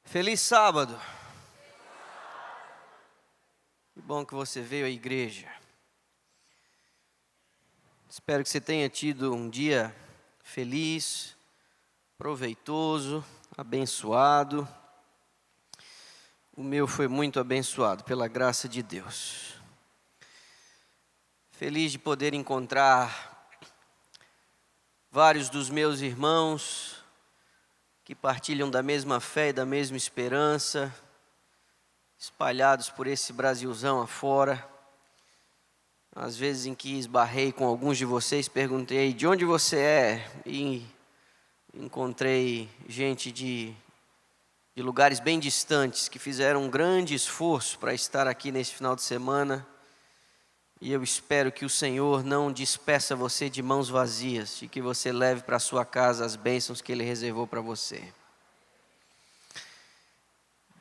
Feliz sábado. Que bom que você veio à igreja. Espero que você tenha tido um dia feliz, proveitoso, abençoado. O meu foi muito abençoado, pela graça de Deus. Feliz de poder encontrar vários dos meus irmãos que partilham da mesma fé e da mesma esperança, espalhados por esse Brasilzão afora. Às vezes em que esbarrei com alguns de vocês, perguntei de onde você é, e encontrei gente de lugares bem distantes que fizeram um grande esforço para estar aqui nesse final de semana. E eu espero que o Senhor não despeça você de mãos vazias e que você leve para sua casa as bênçãos que Ele reservou para você.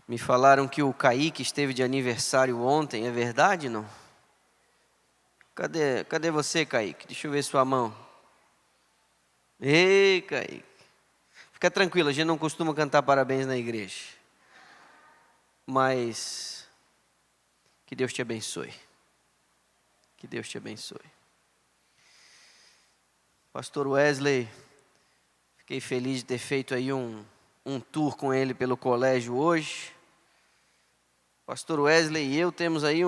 Me falaram que o Kaique esteve de aniversário ontem, é verdade, não? Cadê você, Kaique? Deixa eu ver sua mão. Ei, Kaique. Fica tranquilo, a gente não costuma cantar parabéns na igreja. Mas que Deus te abençoe. Que Deus te abençoe. Pastor Wesley, fiquei feliz de ter feito aí um tour com ele pelo colégio hoje. Pastor Wesley e eu temos aí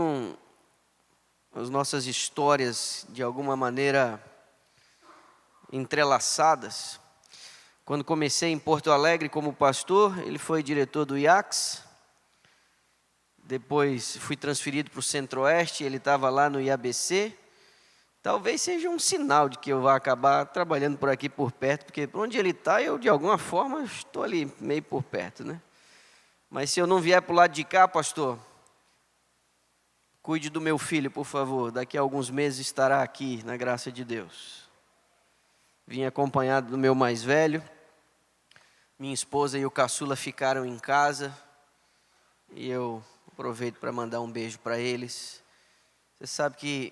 as nossas histórias de alguma maneira entrelaçadas. Quando comecei em Porto Alegre como pastor, ele foi diretor do IACS. Depois fui transferido para o Centro-Oeste, ele estava lá no IABC. Talvez seja um sinal de que eu vá acabar trabalhando por aqui por perto, porque onde ele está, eu de alguma forma estou ali meio por perto, né? Mas se eu não vier para o lado de cá, pastor, cuide do meu filho, por favor. Daqui a alguns meses estará aqui, na graça de Deus. Vim acompanhado do meu mais velho. Minha esposa e o caçula ficaram em casa. E eu aproveito para mandar um beijo para eles. Você sabe que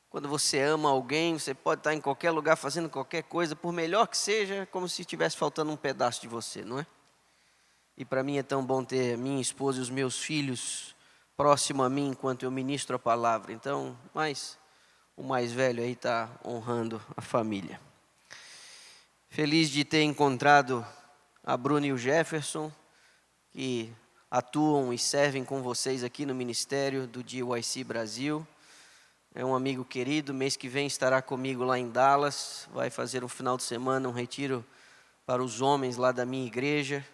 quando você ama alguém, você pode estar em qualquer lugar fazendo qualquer coisa, por melhor que seja, é como se estivesse faltando um pedaço de você, não é? E para mim é tão bom ter minha esposa e os meus filhos próximo a mim enquanto eu ministro a palavra. Então, mas o mais velho aí está honrando a família. Feliz de ter encontrado a Bruna e o Jefferson, que atuam e servem com vocês aqui no ministério do GYC Brasil. É um amigo querido, mês que vem estará comigo lá em Dallas, vai fazer um final de semana, um retiro para os homens lá da minha igreja.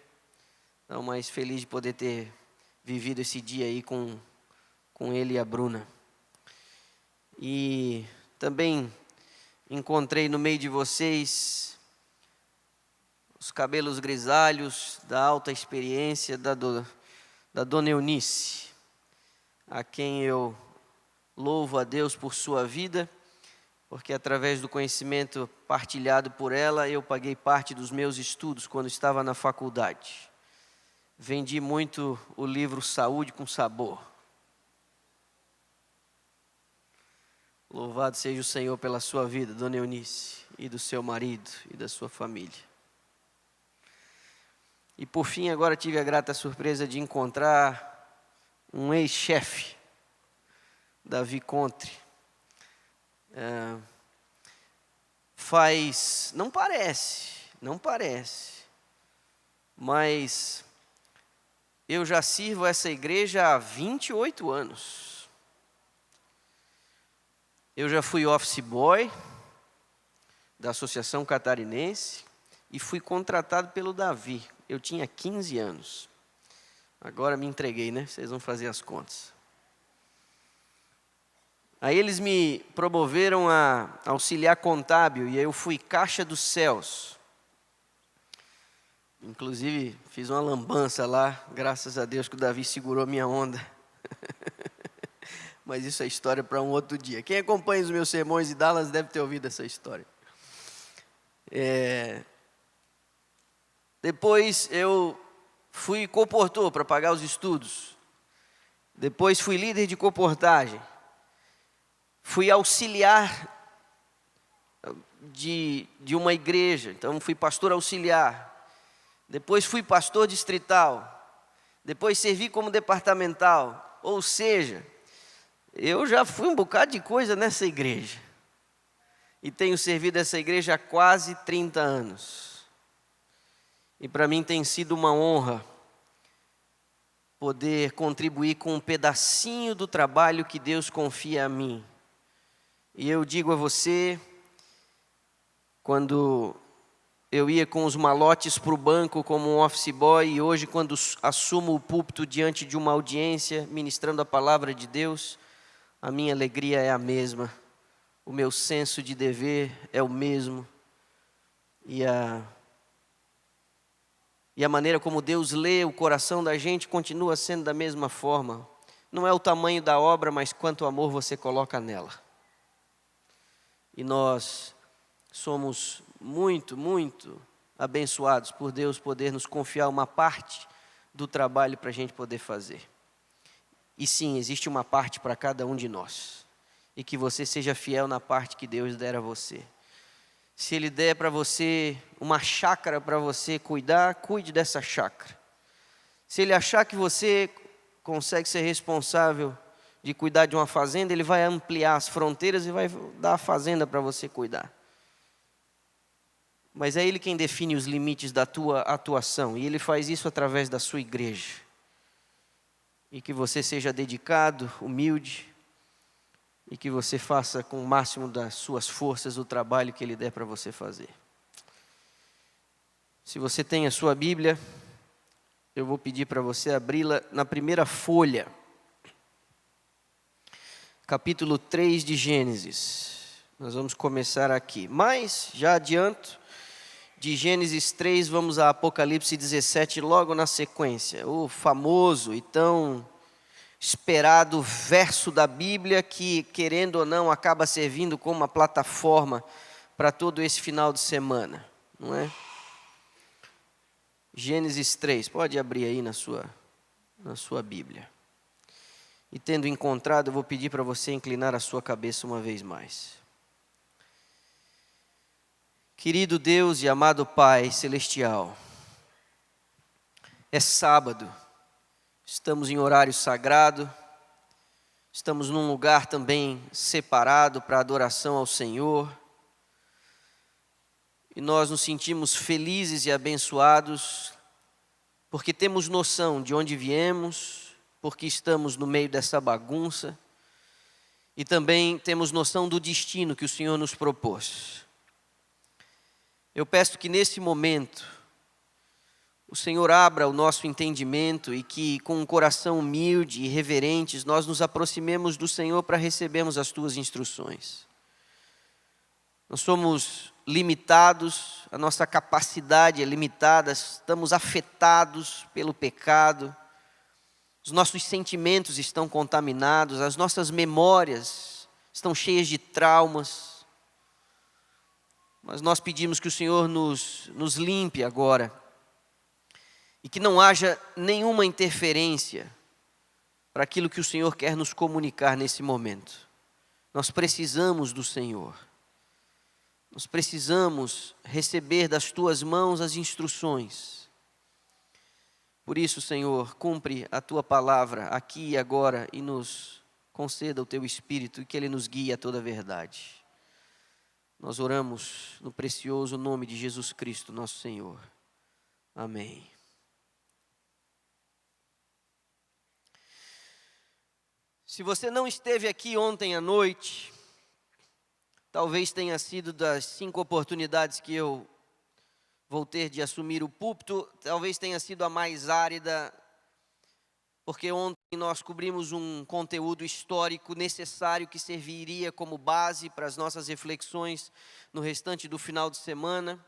Então, mais feliz de poder ter vivido esse dia aí com ele e a Bruna. E também encontrei no meio de vocês os cabelos grisalhos da alta experiência da Dona Eunice, a quem eu louvo a Deus por sua vida, porque através do conhecimento partilhado por ela, eu paguei parte dos meus estudos quando estava na faculdade. Vendi muito o livro Saúde com Sabor. Louvado seja o Senhor pela sua vida, Dona Eunice, e do seu marido e da sua família. E por fim, agora tive a grata surpresa de encontrar um ex-chefe, Davi Contre. Não parece, mas eu já sirvo essa igreja há 28 anos. Eu já fui office boy da Associação Catarinense e fui contratado pelo Davi. Eu tinha 15 anos. Agora me entreguei, né? Vocês vão fazer as contas. Aí eles me promoveram a auxiliar contábil e aí eu fui caixa dos céus. Inclusive fiz uma lambança lá, graças a Deus que o Davi segurou minha onda. Mas isso é história para um outro dia. Quem acompanha os meus sermões de Dallas deve ter ouvido essa história. Depois eu fui comportor para pagar os estudos. Depois fui líder de comportagem. Fui auxiliar de uma igreja, então fui pastor auxiliar. depois fui pastor distrital, depois servi como departamental. Ou seja, eu já fui um bocado de coisa nessa igreja. E tenho servido essa igreja há quase 30 anos. E para mim tem sido uma honra poder contribuir com um pedacinho do trabalho que Deus confia a mim. E eu digo a você, quando eu ia com os malotes para o banco como um office boy, e hoje quando assumo o púlpito diante de uma audiência, ministrando a palavra de Deus, a minha alegria é a mesma, o meu senso de dever é o mesmo, e a maneira como Deus lê o coração da gente continua sendo da mesma forma. Não é o tamanho da obra, mas quanto amor você coloca nela. E nós somos muito, muito abençoados por Deus poder nos confiar uma parte do trabalho para a gente poder fazer. E sim, existe uma parte para cada um de nós. E que você seja fiel na parte que Deus der a você. Se Ele der para você uma chácara para você cuidar, cuide dessa chácara. Se Ele achar que você consegue ser responsável de cuidar de uma fazenda, Ele vai ampliar as fronteiras e vai dar a fazenda para você cuidar. Mas é Ele quem define os limites da tua atuação, e Ele faz isso através da sua igreja. E que você seja dedicado, humilde, e que você faça com o máximo das suas forças o trabalho que Ele der para você fazer. Se você tem a sua Bíblia, eu vou pedir para você abri-la na primeira folha. Capítulo 3 de Gênesis. Nós vamos começar aqui. Mas, já adianto, de Gênesis 3, vamos a Apocalipse 17, logo na sequência. O famoso e tão esperado verso da Bíblia que, querendo ou não, acaba servindo como uma plataforma para todo esse final de semana, não é? Gênesis 3, pode abrir aí na sua Bíblia. E tendo encontrado, eu vou pedir para você inclinar a sua cabeça uma vez mais. Querido Deus e amado Pai Celestial, é sábado, estamos em horário sagrado, estamos num lugar também separado para adoração ao Senhor, e nós nos sentimos felizes e abençoados, porque temos noção de onde viemos, porque estamos no meio dessa bagunça, e também temos noção do destino que o Senhor nos propôs. Eu peço que nesse momento o Senhor abra o nosso entendimento e que com um coração humilde e reverentes nós nos aproximemos do Senhor para recebermos as Tuas instruções. Nós somos limitados, a nossa capacidade é limitada, estamos afetados pelo pecado, os nossos sentimentos estão contaminados, as nossas memórias estão cheias de traumas. Mas nós pedimos que o Senhor nos limpe agora e que não haja nenhuma interferência para aquilo que o Senhor quer nos comunicar nesse momento. Nós precisamos do Senhor. Nós precisamos receber das Tuas mãos as instruções. Por isso, Senhor, cumpre a Tua palavra aqui e agora e nos conceda o Teu Espírito e que Ele nos guie a toda a verdade. Nós oramos no precioso nome de Jesus Cristo, nosso Senhor. Amém. Se você não esteve aqui ontem à noite, talvez tenha sido das 5 oportunidades que eu vou ter de assumir o púlpito, talvez tenha sido a mais árida, porque ontem nós cobrimos um conteúdo histórico necessário que serviria como base para as nossas reflexões no restante do final de semana,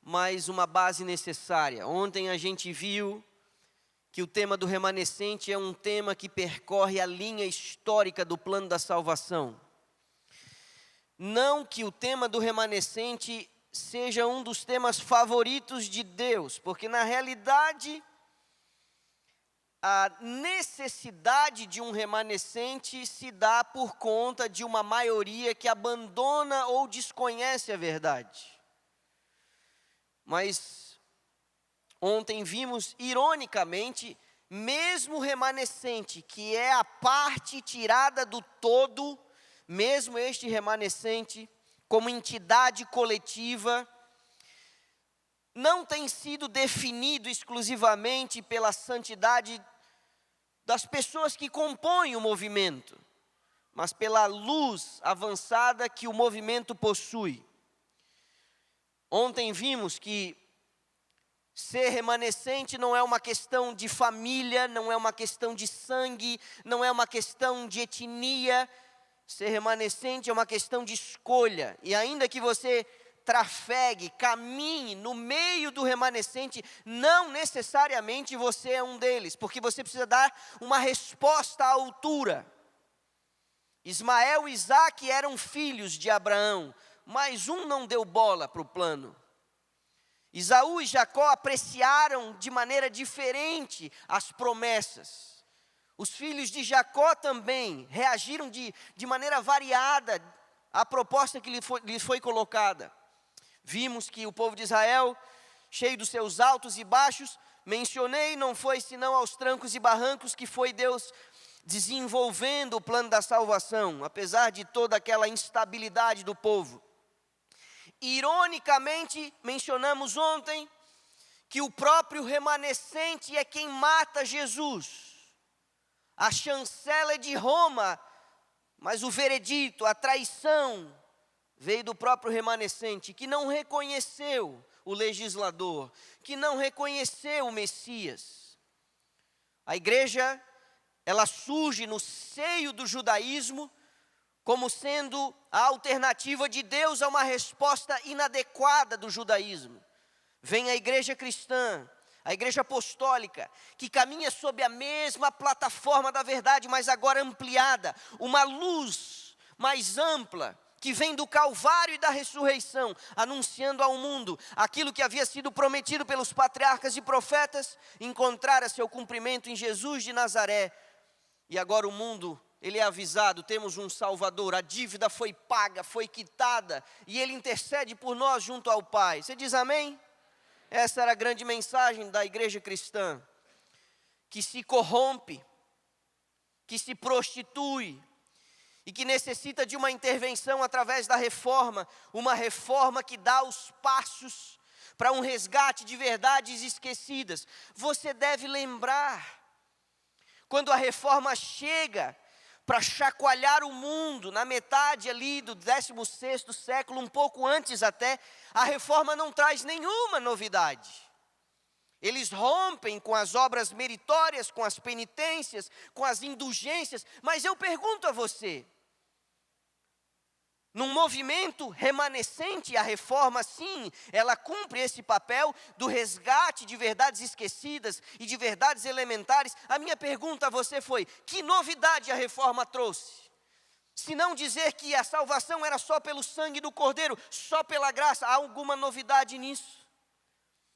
mas uma base necessária. Ontem a gente viu que o tema do remanescente é um tema que percorre a linha histórica do plano da salvação. Não que o tema do remanescente seja um dos temas favoritos de Deus, porque na realidade a necessidade de um remanescente se dá por conta de uma maioria que abandona ou desconhece a verdade. Mas Ontem vimos, ironicamente, mesmo o remanescente, que é a parte tirada do todo, mesmo este remanescente, como entidade coletiva, não tem sido definido exclusivamente pela santidade das pessoas que compõem o movimento, mas pela luz avançada que o movimento possui. Ontem vimos que ser remanescente não é uma questão de família, não é uma questão de sangue, não é uma questão de etnia. Ser remanescente é uma questão de escolha. E ainda que você trafegue, caminhe no meio do remanescente, não necessariamente você é um deles, porque você precisa dar uma resposta à altura. Ismael e Isaque eram filhos de Abraão, mas um não deu bola para o plano. Esaú e Jacó apreciaram de maneira diferente as promessas. Os filhos de Jacó também reagiram de maneira variada à proposta que lhes foi colocada. Vimos que o povo de Israel, cheio dos seus altos e baixos, mencionei, não foi senão aos trancos e barrancos que foi Deus desenvolvendo o plano da salvação, apesar de toda aquela instabilidade do povo. Ironicamente, mencionamos ontem que o próprio remanescente é quem mata Jesus. A chancela é de Roma, mas o veredito, a traição, veio do próprio remanescente, que não reconheceu o legislador, que não reconheceu o Messias. A igreja, ela surge no seio do judaísmo, como sendo a alternativa de Deus a uma resposta inadequada do judaísmo. Vem a igreja cristã, a igreja apostólica, que caminha sob a mesma plataforma da verdade, mas agora ampliada, uma luz mais ampla, que vem do Calvário e da ressurreição, anunciando ao mundo aquilo que havia sido prometido pelos patriarcas e profetas, encontrara seu cumprimento em Jesus de Nazaré. E agora o mundo, ele é avisado, temos um Salvador, a dívida foi paga, foi quitada, e Ele intercede por nós junto ao Pai. Você diz amém? Essa era a grande mensagem da igreja cristã, que se corrompe, que se prostitui, e que necessita de uma intervenção através da reforma, uma reforma que dá os passos para um resgate de verdades esquecidas. Você deve lembrar, quando a reforma chega para chacoalhar o mundo, na metade ali do 16º século, um pouco antes até, a reforma não traz nenhuma novidade. Eles rompem com as obras meritórias, com as penitências, com as indulgências, mas eu pergunto a você, num movimento remanescente, a reforma sim, ela cumpre esse papel do resgate de verdades esquecidas e de verdades elementares. A minha pergunta a você foi, que novidade a reforma trouxe? Se não dizer que a salvação era só pelo sangue do Cordeiro, só pela graça, há alguma novidade nisso?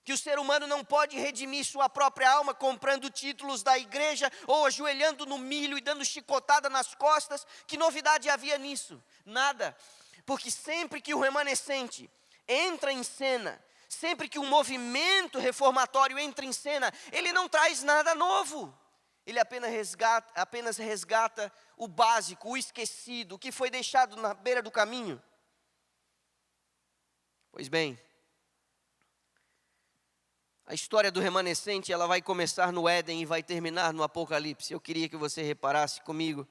Que o ser humano não pode redimir sua própria alma comprando títulos da igreja ou ajoelhando no milho e dando chicotada nas costas. Que novidade havia nisso? Nada. Porque sempre que o remanescente entra em cena, sempre que o movimento reformatório entra em cena, ele não traz nada novo. Ele apenas resgata o básico, o esquecido, o que foi deixado na beira do caminho. Pois bem, a história do remanescente, ela vai começar no Éden e vai terminar no Apocalipse. Eu queria que você reparasse comigo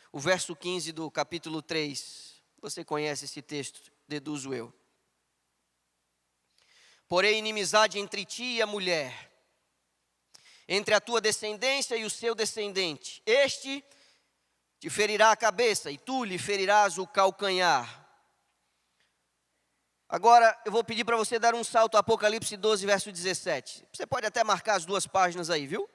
o verso 15 do capítulo 3. Você conhece esse texto, deduzo eu. Porém, inimizade entre ti e a mulher, entre a tua descendência e o seu descendente. Este te ferirá a cabeça e tu lhe ferirás o calcanhar. Agora, eu vou pedir para você dar um salto ao Apocalipse 12, verso 17. Você pode até marcar as 2 páginas aí, viu?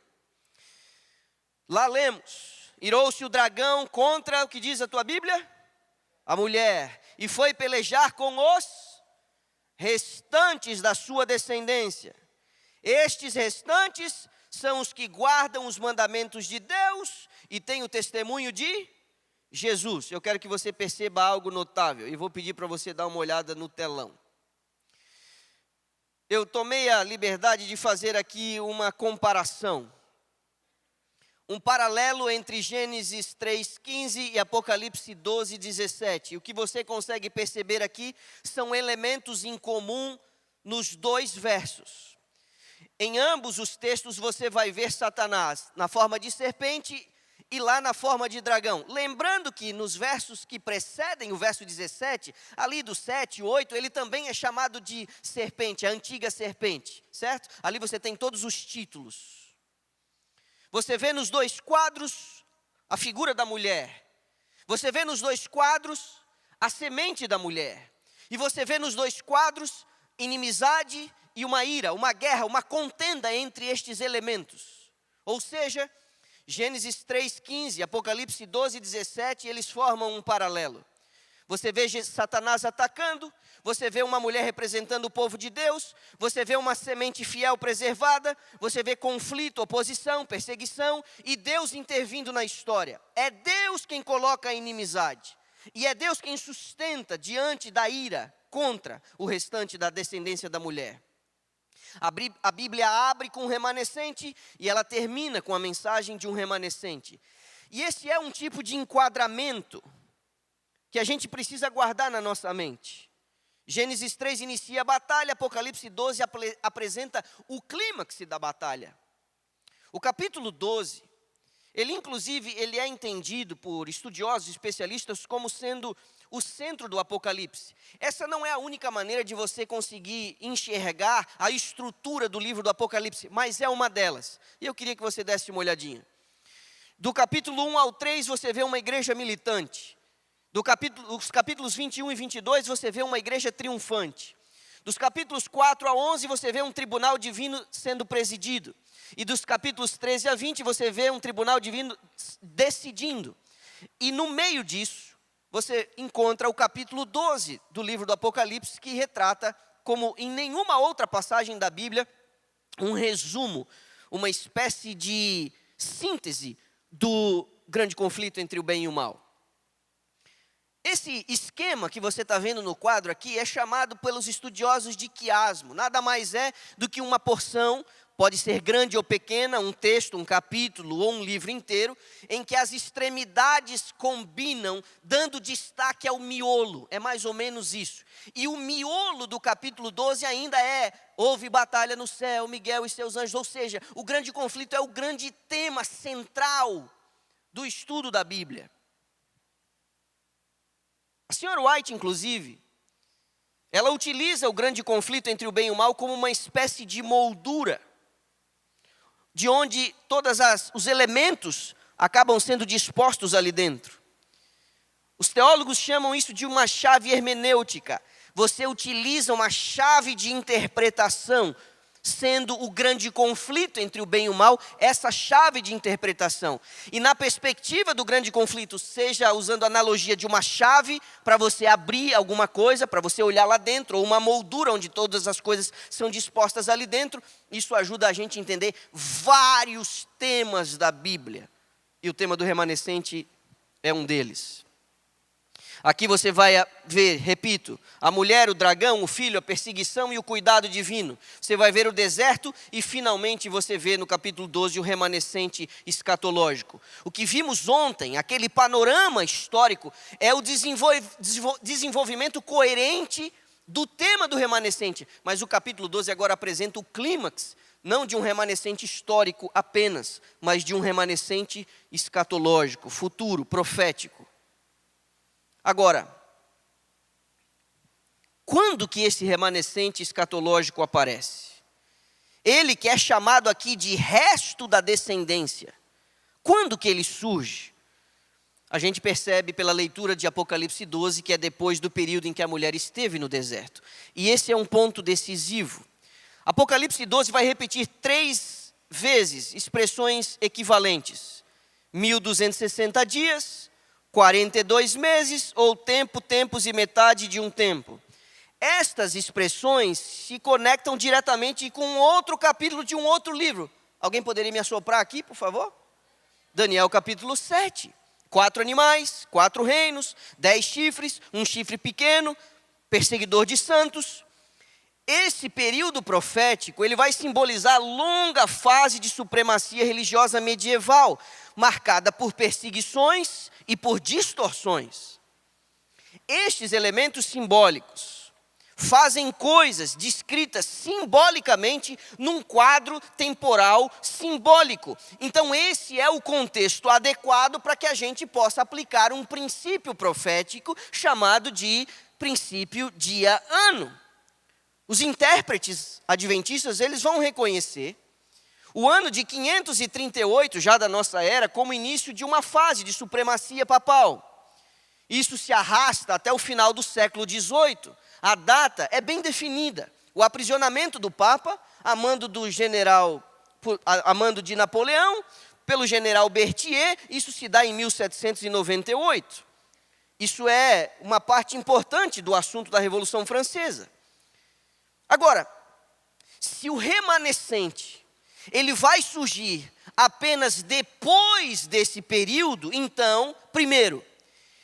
Lá lemos, irou-se o dragão contra, o que diz a tua Bíblia? A mulher, e foi pelejar com os restantes da sua descendência. Estes restantes são os que guardam os mandamentos de Deus e têm o testemunho de Jesus. Eu quero que você perceba algo notável e vou pedir para você dar uma olhada no telão. eu tomei a liberdade de fazer aqui uma comparação. Um paralelo entre Gênesis 3:15 e Apocalipse 12:17. O que você consegue perceber aqui são elementos em comum nos dois versos. Em ambos os textos você vai ver Satanás na forma de serpente e lá na forma de dragão. Lembrando que nos versos que precedem o verso 17, ali do 7, 8, ele também é chamado de serpente, a antiga serpente, certo? Ali você tem todos os títulos. Você vê nos dois quadros a figura da mulher. Você vê nos dois quadros a semente da mulher. E você vê nos dois quadros inimizade e uma ira, uma guerra, uma contenda entre estes elementos. Ou seja, Gênesis 3:15, Apocalipse 12:17, eles formam um paralelo. Você vê Satanás atacando, você vê uma mulher representando o povo de Deus, você vê uma semente fiel preservada, você vê conflito, oposição, perseguição e Deus intervindo na história. É Deus quem coloca a inimizade e é Deus quem sustenta diante da ira contra o restante da descendência da mulher. A Bíblia abre com um remanescente e ela termina com a mensagem de um remanescente. E esse é um tipo de enquadramento que a gente precisa guardar na nossa mente. Gênesis 3 inicia a batalha, Apocalipse 12 apresenta o clímax da batalha. O capítulo 12, ele é entendido por estudiosos e especialistas como sendo o centro do Apocalipse. Essa não é a única maneira de você conseguir enxergar a estrutura do livro do Apocalipse, mas é uma delas. E eu queria que você desse uma olhadinha. Do capítulo 1 ao 3 você vê uma igreja militante. Dos capítulos 21 e 22 você vê uma igreja triunfante. Dos capítulos 4 a 11 você vê um tribunal divino sendo presidido. E dos capítulos 13 a 20 você vê um tribunal divino decidindo. E no meio disso você encontra o capítulo 12 do livro do Apocalipse, que retrata, como em nenhuma outra passagem da Bíblia, um resumo, uma espécie de síntese do grande conflito entre o bem e o mal. Esse esquema que você está vendo no quadro aqui é chamado pelos estudiosos de quiasmo. Nada mais é do que uma porção, pode ser grande ou pequena, um texto, um capítulo ou um livro inteiro, em que as extremidades combinam, dando destaque ao miolo. É mais ou menos isso. E o miolo do capítulo 12 ainda é: houve batalha no céu, Miguel e seus anjos. Ou seja, o grande conflito é o grande tema central do estudo da Bíblia. A senhora White, inclusive, ela utiliza o grande conflito entre o bem e o mal como uma espécie de moldura, de onde todos os elementos acabam sendo dispostos ali dentro. Os teólogos chamam isso de uma chave hermenêutica. Você utiliza uma chave de interpretação, sendo o grande conflito entre o bem e o mal, essa chave de interpretação. E na perspectiva do grande conflito, seja usando a analogia de uma chave para você abrir alguma coisa, para você olhar lá dentro, ou uma moldura onde todas as coisas são dispostas ali dentro, isso ajuda a gente a entender vários temas da Bíblia. E o tema do remanescente é um deles. Aqui você vai ver, repito, a mulher, o dragão, o filho, a perseguição e o cuidado divino. Você vai ver o deserto e finalmente você vê no capítulo 12 o remanescente escatológico. O que vimos ontem, aquele panorama histórico, é o desenvolvimento coerente do tema do remanescente. Mas o capítulo 12 agora apresenta o clímax, não de um remanescente histórico apenas, mas de um remanescente escatológico, futuro, profético. Agora, quando que esse remanescente escatológico aparece? Ele que é chamado aqui de resto da descendência. Quando que ele surge? A gente percebe pela leitura de Apocalipse 12 que é depois do período em que a mulher esteve no deserto. E esse é um ponto decisivo. Apocalipse 12 vai repetir 3 vezes expressões equivalentes. 1260 dias, 42 meses ou tempo, tempos e metade de um tempo. Estas expressões se conectam diretamente com outro capítulo de um outro livro. Alguém poderia me assoprar aqui, por favor? Daniel capítulo 7. 4 animais, 4 reinos, 10 chifres, um chifre pequeno, perseguidor de santos. esse período profético, ele vai simbolizar a longa fase de supremacia religiosa medieval, marcada por perseguições e por distorções. Estes elementos simbólicos fazem coisas descritas simbolicamente num quadro temporal simbólico. Então esse é o contexto adequado para que a gente possa aplicar um princípio profético chamado de princípio dia-ano. Os intérpretes adventistas, eles vão reconhecer o ano de 538, já da nossa era, como início de uma fase de supremacia papal. Isso se arrasta até o final do século XVIII. A data é bem definida. O aprisionamento do Papa, a mando de Napoleão, pelo general Berthier, isso se dá em 1798. Isso é uma parte importante do assunto da Revolução Francesa. Agora, se o remanescente ele vai surgir apenas depois desse período, então, primeiro,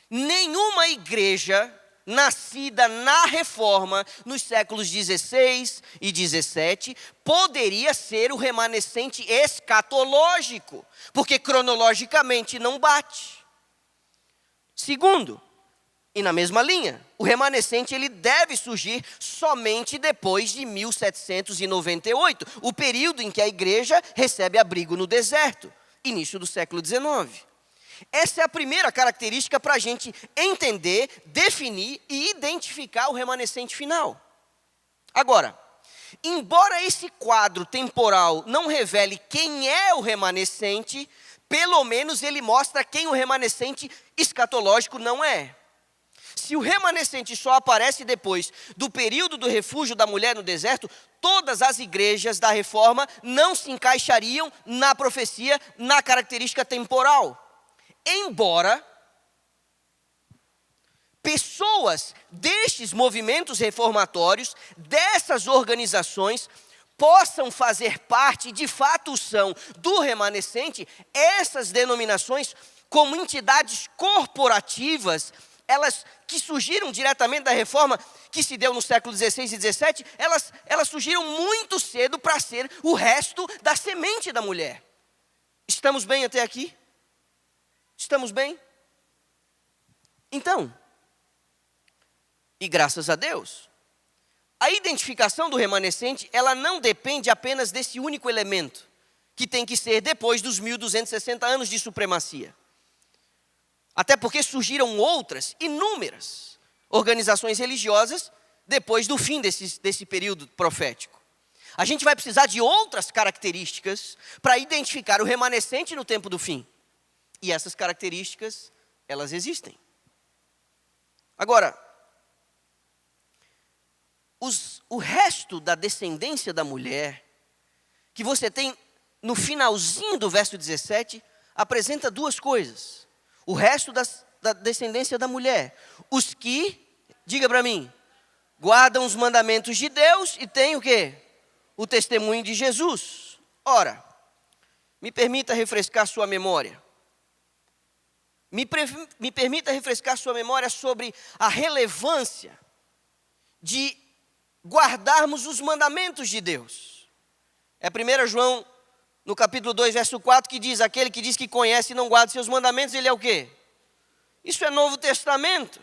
nenhuma igreja nascida na Reforma, nos séculos 16 e 17, poderia ser o remanescente escatológico, porque cronologicamente não bate. Segundo, e na mesma linha, o remanescente ele deve surgir somente depois de 1798, o período em que a igreja recebe abrigo no deserto, início do século XIX. Essa é a primeira característica para a gente entender, definir e identificar o remanescente final. Agora, embora esse quadro temporal não revele quem é o remanescente, pelo menos ele mostra quem o remanescente escatológico não é. Se o remanescente só aparece depois do período do refúgio da mulher no deserto, todas as igrejas da Reforma não se encaixariam na profecia, na característica temporal. Embora pessoas destes movimentos reformatórios, dessas organizações, possam fazer parte, de fato são, do remanescente, essas denominações como entidades corporativas, elas que surgiram diretamente da Reforma, que se deu no século XVI e XVII, elas surgiram muito cedo para ser o resto da semente da mulher. Estamos bem até aqui? Estamos bem? Então, e graças a Deus, a identificação do remanescente, ela não depende apenas desse único elemento, que tem que ser depois dos 1260 anos de supremacia. Até porque surgiram outras, inúmeras, organizações religiosas depois do fim desse período profético. A gente vai precisar de outras características para identificar o remanescente no tempo do fim. E essas características, elas existem. Agora, o resto da descendência da mulher, que você tem no finalzinho do verso 17, apresenta duas coisas. O resto da descendência da mulher. Os que, diga para mim, guardam os mandamentos de Deus e têm o quê? O testemunho de Jesus. Ora, me permita refrescar sua memória. Me permita refrescar sua memória sobre a relevância de guardarmos os mandamentos de Deus. É 1 João, no capítulo 2, verso 4, que diz, aquele que diz que conhece e não guarda seus mandamentos, ele é o quê? Isso é Novo Testamento.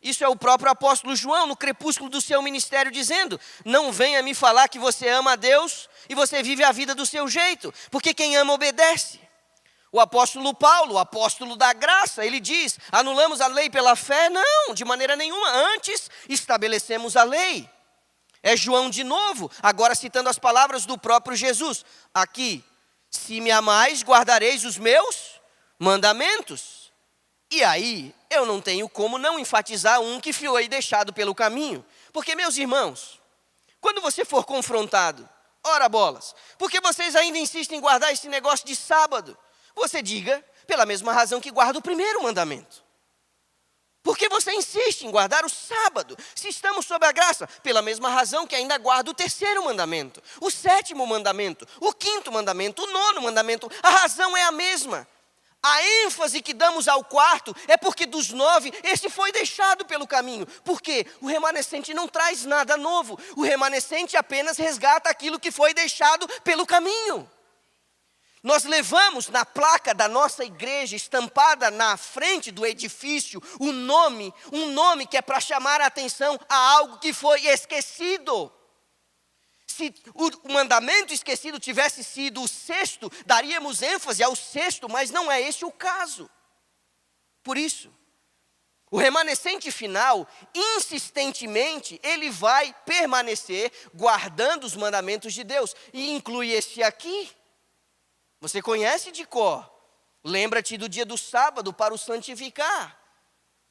Isso é o próprio apóstolo João, no crepúsculo do seu ministério, dizendo, não venha me falar que você ama a Deus e você vive a vida do seu jeito, porque quem ama obedece. O apóstolo Paulo, o apóstolo da graça, ele diz, anulamos a lei pela fé? Não, de maneira nenhuma, antes estabelecemos a lei. É João de novo, agora citando as palavras do próprio Jesus. Aqui, se me amais, guardareis os meus mandamentos. E aí, eu não tenho como não enfatizar um que foi deixado pelo caminho. Porque, meus irmãos, quando você for confrontado, ora bolas, porque vocês ainda insistem em guardar esse negócio de sábado? Você diga, pela mesma razão que guarda o primeiro mandamento. Por que você insiste em guardar o sábado? Se estamos sob a graça, pela mesma razão que ainda guarda o terceiro mandamento, o sétimo mandamento, o quinto mandamento, o nono mandamento. A razão é a mesma. A ênfase que damos ao quarto é porque dos 9, esse foi deixado pelo caminho. Por quê? O remanescente não traz nada novo. O remanescente apenas resgata aquilo que foi deixado pelo caminho. Nós levamos na placa da nossa igreja, estampada na frente do edifício, um nome que é para chamar a atenção a algo que foi esquecido. Se o mandamento esquecido tivesse sido o sexto, daríamos ênfase ao sexto, mas não é esse o caso. Por isso, o remanescente final, insistentemente, ele vai permanecer guardando os mandamentos de Deus. E inclui esse aqui. Você conhece de cor. Lembra-te do dia do sábado para o santificar.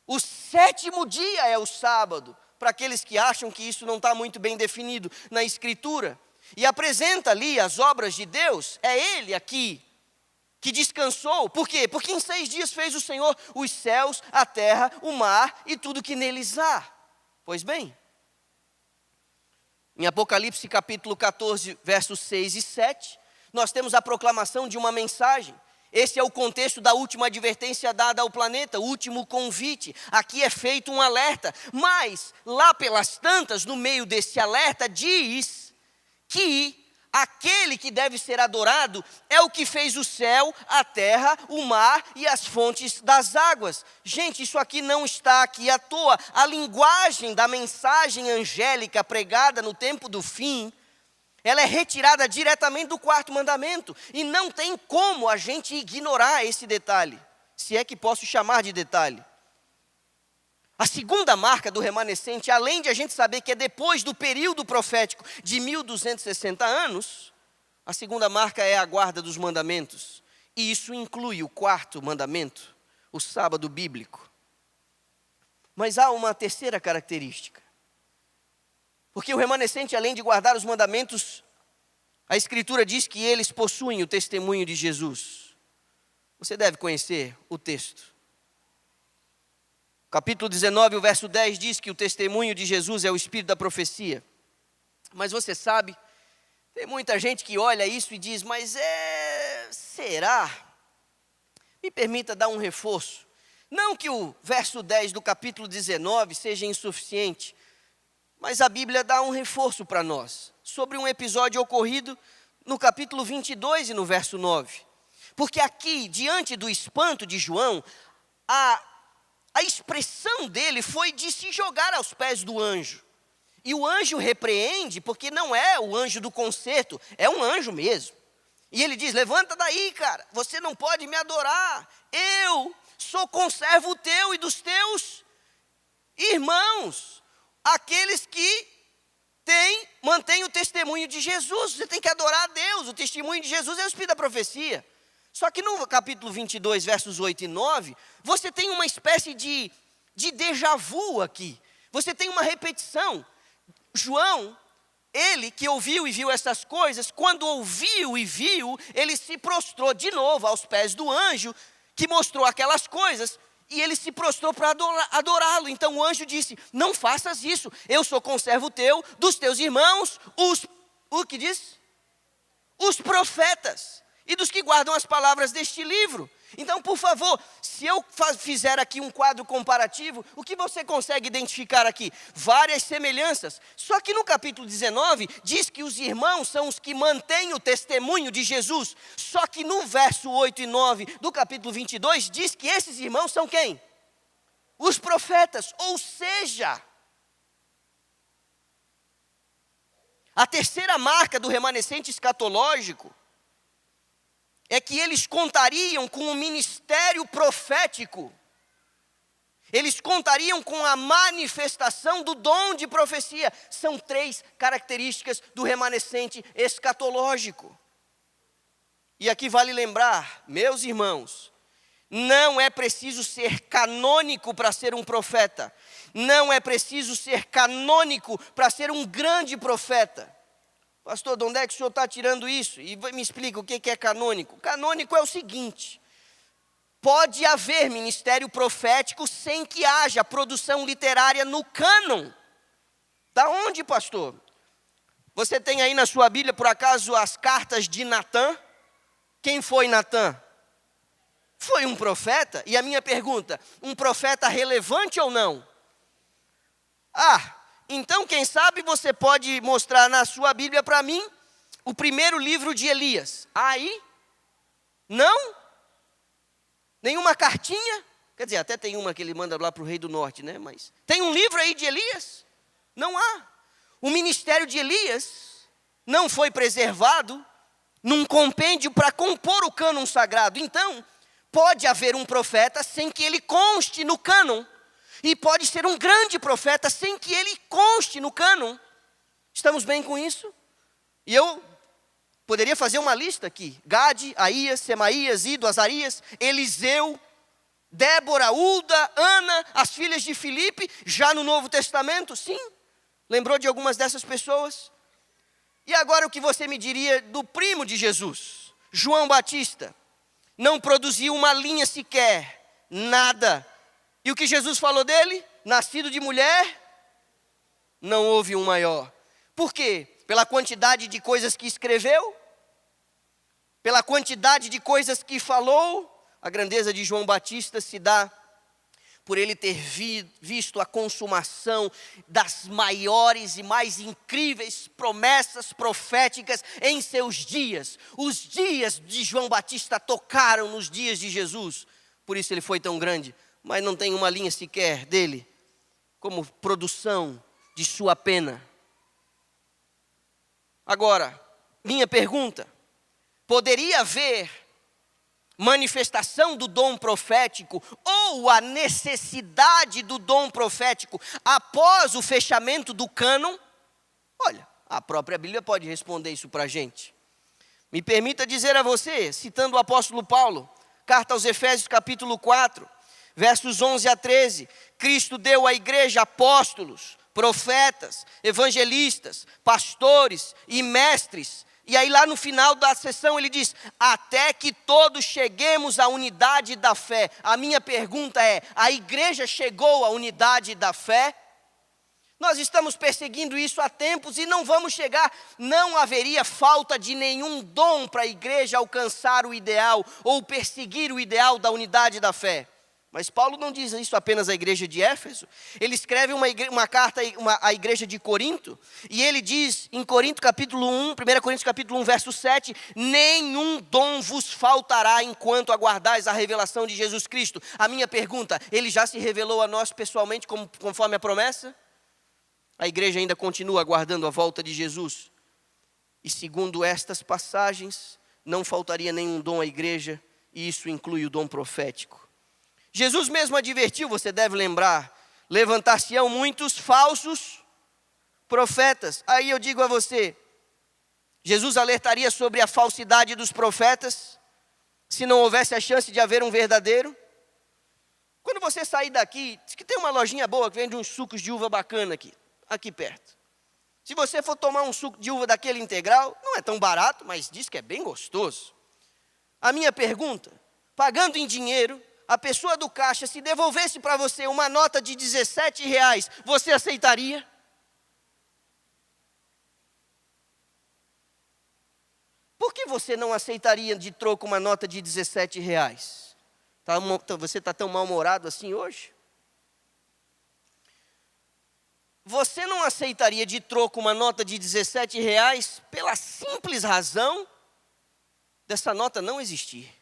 O 7º dia é o sábado. Para aqueles que acham que isso não está muito bem definido na Escritura. E apresenta ali as obras de Deus, é Ele aqui que descansou. Por quê? Porque em 6 dias fez o Senhor os céus, a terra, o mar e tudo que neles há. Pois bem, em Apocalipse capítulo 14, versos 6 e 7, nós temos a proclamação de uma mensagem. Esse é o contexto da última advertência dada ao planeta, o último convite. Aqui é feito um alerta, mas lá pelas tantas, no meio desse alerta, diz que aquele que deve ser adorado é o que fez o céu, a terra, o mar e as fontes das águas. Gente, isso aqui não está aqui à toa. A linguagem da mensagem angélica pregada no tempo do fim, ela é retirada diretamente do 4º mandamento. E não tem como a gente ignorar esse detalhe, se é que posso chamar de detalhe. A segunda marca do remanescente, além de a gente saber que é depois do período profético de 1260 anos, a segunda marca é a guarda dos mandamentos. E isso inclui o 4º mandamento, o sábado bíblico. Mas há uma terceira característica. Porque o remanescente, além de guardar os mandamentos, a Escritura diz que eles possuem o testemunho de Jesus. Você deve conhecer o texto. Capítulo 19, o verso 10 diz que o testemunho de Jesus é o espírito da profecia. Mas você sabe, tem muita gente que olha isso e diz, mas será? Me permita dar um reforço. Não que o verso 10 do capítulo 19 seja insuficiente, mas a Bíblia dá um reforço para nós, sobre um episódio ocorrido no capítulo 22 e no verso 9. Porque aqui, diante do espanto de João, a expressão dele foi de se jogar aos pés do anjo. E o anjo repreende, porque não é o anjo do concerto, é um anjo mesmo. E ele diz, levanta daí, cara, você não pode me adorar. Eu sou conservo teu e dos teus irmãos. Aqueles que mantêm o testemunho de Jesus. Você tem que adorar a Deus. O testemunho de Jesus é o espírito da profecia. Só que no capítulo 22, versos 8 e 9, você tem uma espécie de déjà vu aqui. Você tem uma repetição. João, ele que ouviu e viu essas coisas, quando ouviu e viu, ele se prostrou de novo aos pés do anjo, que mostrou aquelas coisas, e ele se prostrou para adorá-lo. Então o anjo disse, não faças isso, eu sou conservo teu, dos teus irmãos, o que diz? Os profetas, e dos que guardam as palavras deste livro. Então, por favor, se eu fizer aqui um quadro comparativo, o que você consegue identificar aqui? Várias semelhanças. Só que no capítulo 19, diz que os irmãos são os que mantêm o testemunho de Jesus. Só que no verso 8 e 9 do capítulo 22, diz que esses irmãos são quem? Os profetas. Ou seja, a terceira marca do remanescente escatológico é que eles contariam com o ministério profético. Eles contariam com a manifestação do dom de profecia. São 3 características do remanescente escatológico. E aqui vale lembrar, meus irmãos, não é preciso ser canônico para ser um profeta. Não é preciso ser canônico para ser um grande profeta. Pastor, de onde é que o senhor está tirando isso? E me explica o que é canônico. Canônico é o seguinte, pode haver ministério profético sem que haja produção literária no cânon. Da onde, pastor? Você tem aí na sua Bíblia, por acaso, as cartas de Natã? Quem foi Natã? foi um profeta. E a minha pergunta, um profeta relevante ou não? Então quem sabe você pode mostrar na sua Bíblia para mim o primeiro livro de Elias. Aí, não? Nenhuma cartinha? Quer dizer, até tem uma que ele manda lá para o rei do norte, né? Mas tem um livro aí de Elias? Não há. O ministério de Elias não foi preservado num compêndio para compor o cânon sagrado. Então, pode haver um profeta sem que ele conste no cânon. E pode ser um grande profeta sem que ele conste no cânon. Estamos bem com isso? E eu poderia fazer uma lista aqui. Gade, Aías, Semaías, Ido, Azarias, Eliseu, Débora, Ulda, Ana, as filhas de Filipe, já no Novo Testamento, sim. Lembrou de algumas dessas pessoas? E agora o que você me diria do primo de Jesus, João Batista? Não produziu uma linha sequer, nada. E o que Jesus falou dele? Nascido de mulher, não houve um maior. Por quê? Pela quantidade de coisas que escreveu? Pela quantidade de coisas que falou? A grandeza de João Batista se dá por ele ter visto a consumação das maiores e mais incríveis promessas proféticas em seus dias. Os dias de João Batista tocaram nos dias de Jesus. Por isso ele foi tão grande. Mas não tem uma linha sequer dele como produção de sua pena. Agora, minha pergunta: poderia haver manifestação do dom profético ou a necessidade do dom profético após o fechamento do cânon? Olha, a própria Bíblia pode responder isso para a gente. Me permita dizer a você, citando o apóstolo Paulo, carta aos Efésios capítulo 4, versos 11 a 13, Cristo deu à igreja apóstolos, profetas, evangelistas, pastores e mestres. E aí lá no final da sessão ele diz, até que todos cheguemos à unidade da fé. A minha pergunta é, a igreja chegou à unidade da fé? Nós estamos perseguindo isso há tempos e não vamos chegar. Não haveria falta de nenhum dom para a igreja alcançar o ideal ou perseguir o ideal da unidade da fé. Mas Paulo não diz isso apenas à igreja de Éfeso. Ele escreve uma carta à igreja de Corinto. E ele diz em Corinto capítulo 1, 1 Coríntios capítulo 1, verso 7. Nenhum dom vos faltará enquanto aguardais a revelação de Jesus Cristo. A minha pergunta, ele já se revelou a nós pessoalmente conforme a promessa? A igreja ainda continua aguardando a volta de Jesus. E segundo estas passagens, não faltaria nenhum dom à igreja. E isso inclui o dom profético. Jesus mesmo advertiu, você deve lembrar, levantar-se-ão muitos falsos profetas. Aí eu digo a você, Jesus alertaria sobre a falsidade dos profetas, se não houvesse a chance de haver um verdadeiro? Quando você sair daqui, diz que tem uma lojinha boa que vende uns sucos de uva bacana aqui perto. Se você for tomar um suco de uva daquele integral, não é tão barato, mas diz que é bem gostoso. A minha pergunta, pagando em dinheiro, a pessoa do caixa, se devolvesse para você uma nota de R$17, você aceitaria? Por que você não aceitaria de troco uma nota de R$17? Você está tão mal-humorado assim hoje? Você não aceitaria de troco uma nota de R$17 pela simples razão dessa nota não existir?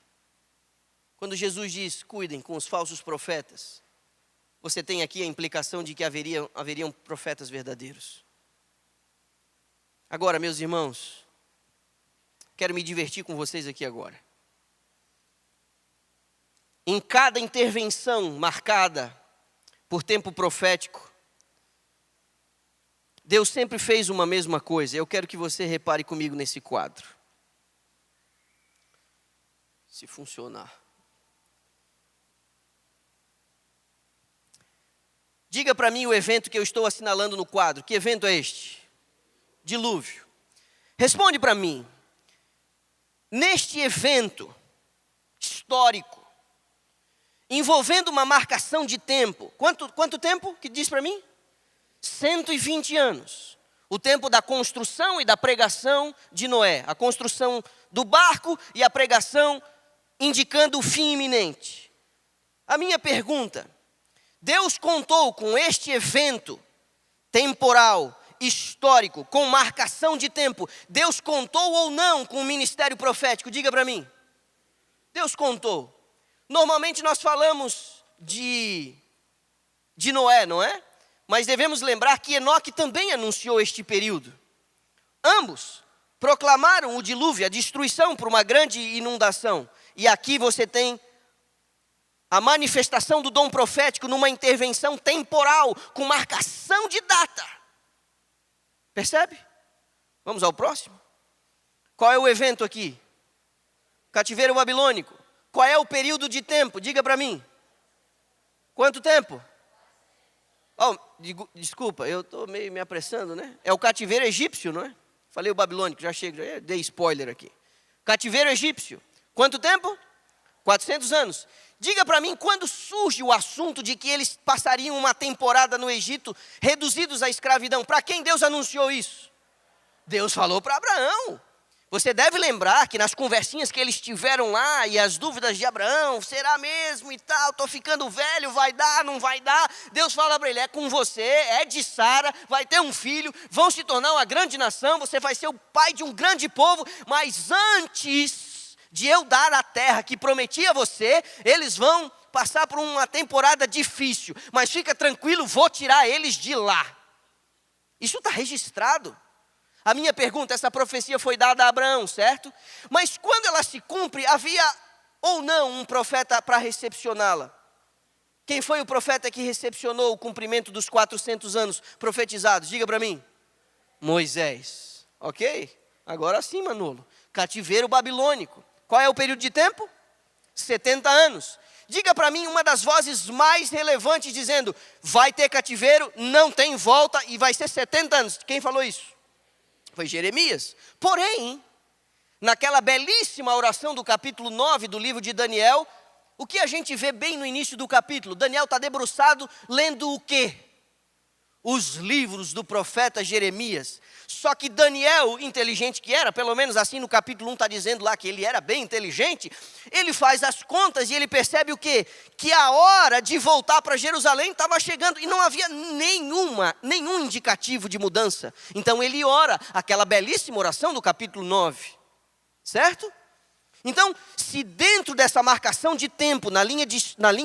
Quando Jesus diz, cuidem com os falsos profetas, você tem aqui a implicação de que haveriam profetas verdadeiros. Agora, meus irmãos, quero me divertir com vocês aqui agora. Em cada intervenção marcada por tempo profético, Deus sempre fez uma mesma coisa. Eu quero que você repare comigo nesse quadro. Se funcionar. Diga para mim o evento que eu estou assinalando no quadro. Que evento é este? Dilúvio. Responde para mim. Neste evento histórico, envolvendo uma marcação de tempo. Quanto tempo que diz para mim? 120 anos. O tempo da construção e da pregação de Noé. A construção do barco e a pregação indicando o fim iminente. A minha pergunta: Deus contou com este evento temporal, histórico, com marcação de tempo? Deus contou ou não com o ministério profético? Diga para mim. Deus contou. Normalmente nós falamos de Noé, não é? Mas devemos lembrar que Enoque também anunciou este período. Ambos proclamaram o dilúvio, a destruição por uma grande inundação. E aqui você tem a manifestação do dom profético numa intervenção temporal, com marcação de data. Percebe? Vamos ao próximo. Qual é o evento aqui? Cativeiro babilônico. Qual é o período de tempo? Diga para mim. Quanto tempo? Oh, desculpa, eu estou meio me apressando, né? É o cativeiro egípcio, não é? Falei o babilônico, já chego, já dei spoiler aqui. Cativeiro egípcio. Quanto tempo? 400 anos. Diga para mim, quando surge o assunto de que eles passariam uma temporada no Egito, reduzidos à escravidão? Para quem Deus anunciou isso? Deus falou para Abraão. Você deve lembrar que nas conversinhas que eles tiveram lá, e as dúvidas de Abraão, será mesmo e tal, estou ficando velho, vai dar, não vai dar? Deus fala para ele, é com você, é de Sara, vai ter um filho, vão se tornar uma grande nação, você vai ser o pai de um grande povo, mas antes de eu dar a terra que prometi a você, eles vão passar por uma temporada difícil, mas fica tranquilo, vou tirar eles de lá. Isso está registrado. A minha pergunta, essa profecia foi dada a Abraão, certo? Mas quando ela se cumpre, havia ou não um profeta para recepcioná-la? Quem foi o profeta que recepcionou o cumprimento dos 400 anos profetizados? Diga para mim. Moisés. Ok? Agora sim, Manolo. Cativeiro babilônico. Qual é o período de tempo? 70 anos. Diga para mim uma das vozes mais relevantes dizendo, vai ter cativeiro, não tem volta e vai ser 70 anos. Quem falou isso? Foi Jeremias. Porém, naquela belíssima oração do capítulo 9 do livro de Daniel, o que a gente vê bem no início do capítulo? Daniel está debruçado lendo o quê? Os livros do profeta Jeremias. Só que Daniel, inteligente que era, pelo menos assim no capítulo 1 está dizendo lá que ele era bem inteligente, ele faz as contas e ele percebe o quê? Que a hora de voltar para Jerusalém estava chegando e não havia nenhum indicativo de mudança. Então ele ora aquela belíssima oração do capítulo 9, certo? Então, se dentro dessa marcação de tempo, na linha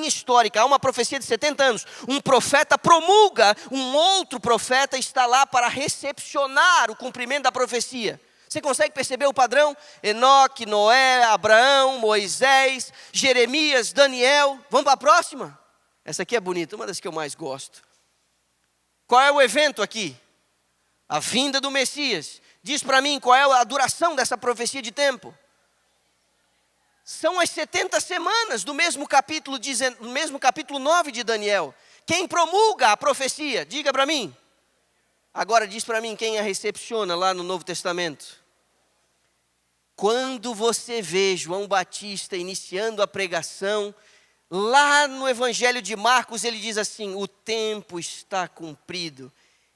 histórica, há uma profecia de 70 anos, um profeta promulga, um outro profeta está lá para recepcionar o cumprimento da profecia. Você consegue perceber o padrão? Enoque, Noé, Abraão, Moisés, Jeremias, Daniel. Vamos para a próxima? Essa aqui é bonita, uma das que eu mais gosto. Qual é o evento aqui? A vinda do Messias. Diz para mim qual é a duração dessa profecia de tempo. São as 70 semanas do mesmo capítulo 9 de Daniel. Quem promulga a profecia? Diga para mim. Agora diz para mim quem a recepciona lá no Novo Testamento. Quando você vê João Batista iniciando a pregação, lá no Evangelho de Marcos ele diz assim, o tempo está cumprido.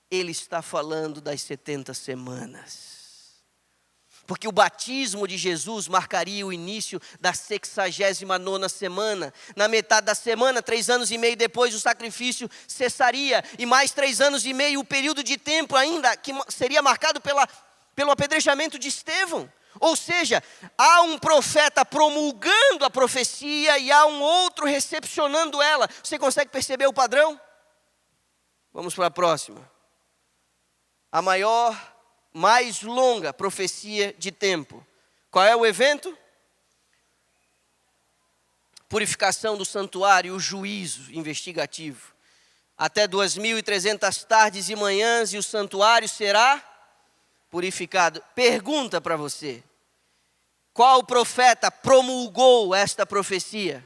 Ele está falando das 70 semanas. Porque o batismo de Jesus marcaria o início da 69ª semana. Na metade da semana, 3 anos e meio depois, o sacrifício cessaria. E mais 3 anos e meio, o período de tempo ainda, que seria marcado pelo apedrejamento de Estevão. Ou seja, há um profeta promulgando a profecia e há um outro recepcionando ela. Você consegue perceber o padrão? Vamos para a próxima. A mais longa profecia de tempo. Qual é o evento? Purificação do santuário, o juízo investigativo. Até 2.300 tardes e manhãs e o santuário será purificado. Pergunta para você. Qual profeta promulgou esta profecia?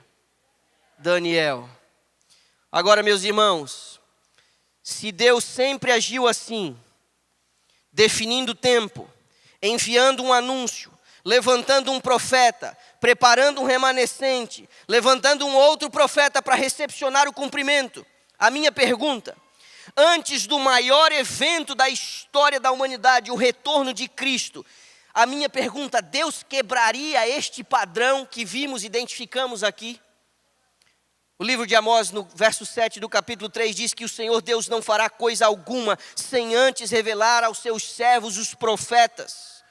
Daniel. Agora, meus irmãos, se Deus sempre agiu assim, definindo o tempo, enviando um anúncio, levantando um profeta, preparando um remanescente, levantando um outro profeta para recepcionar o cumprimento. A minha pergunta, antes do maior evento da história da humanidade, o retorno de Cristo, a minha pergunta: Deus quebraria este padrão que vimos, identificamos aqui? O livro de Amós, no verso 7 do capítulo 3, diz que o Senhor Deus não fará coisa alguma sem antes revelar aos seus servos, os profetas.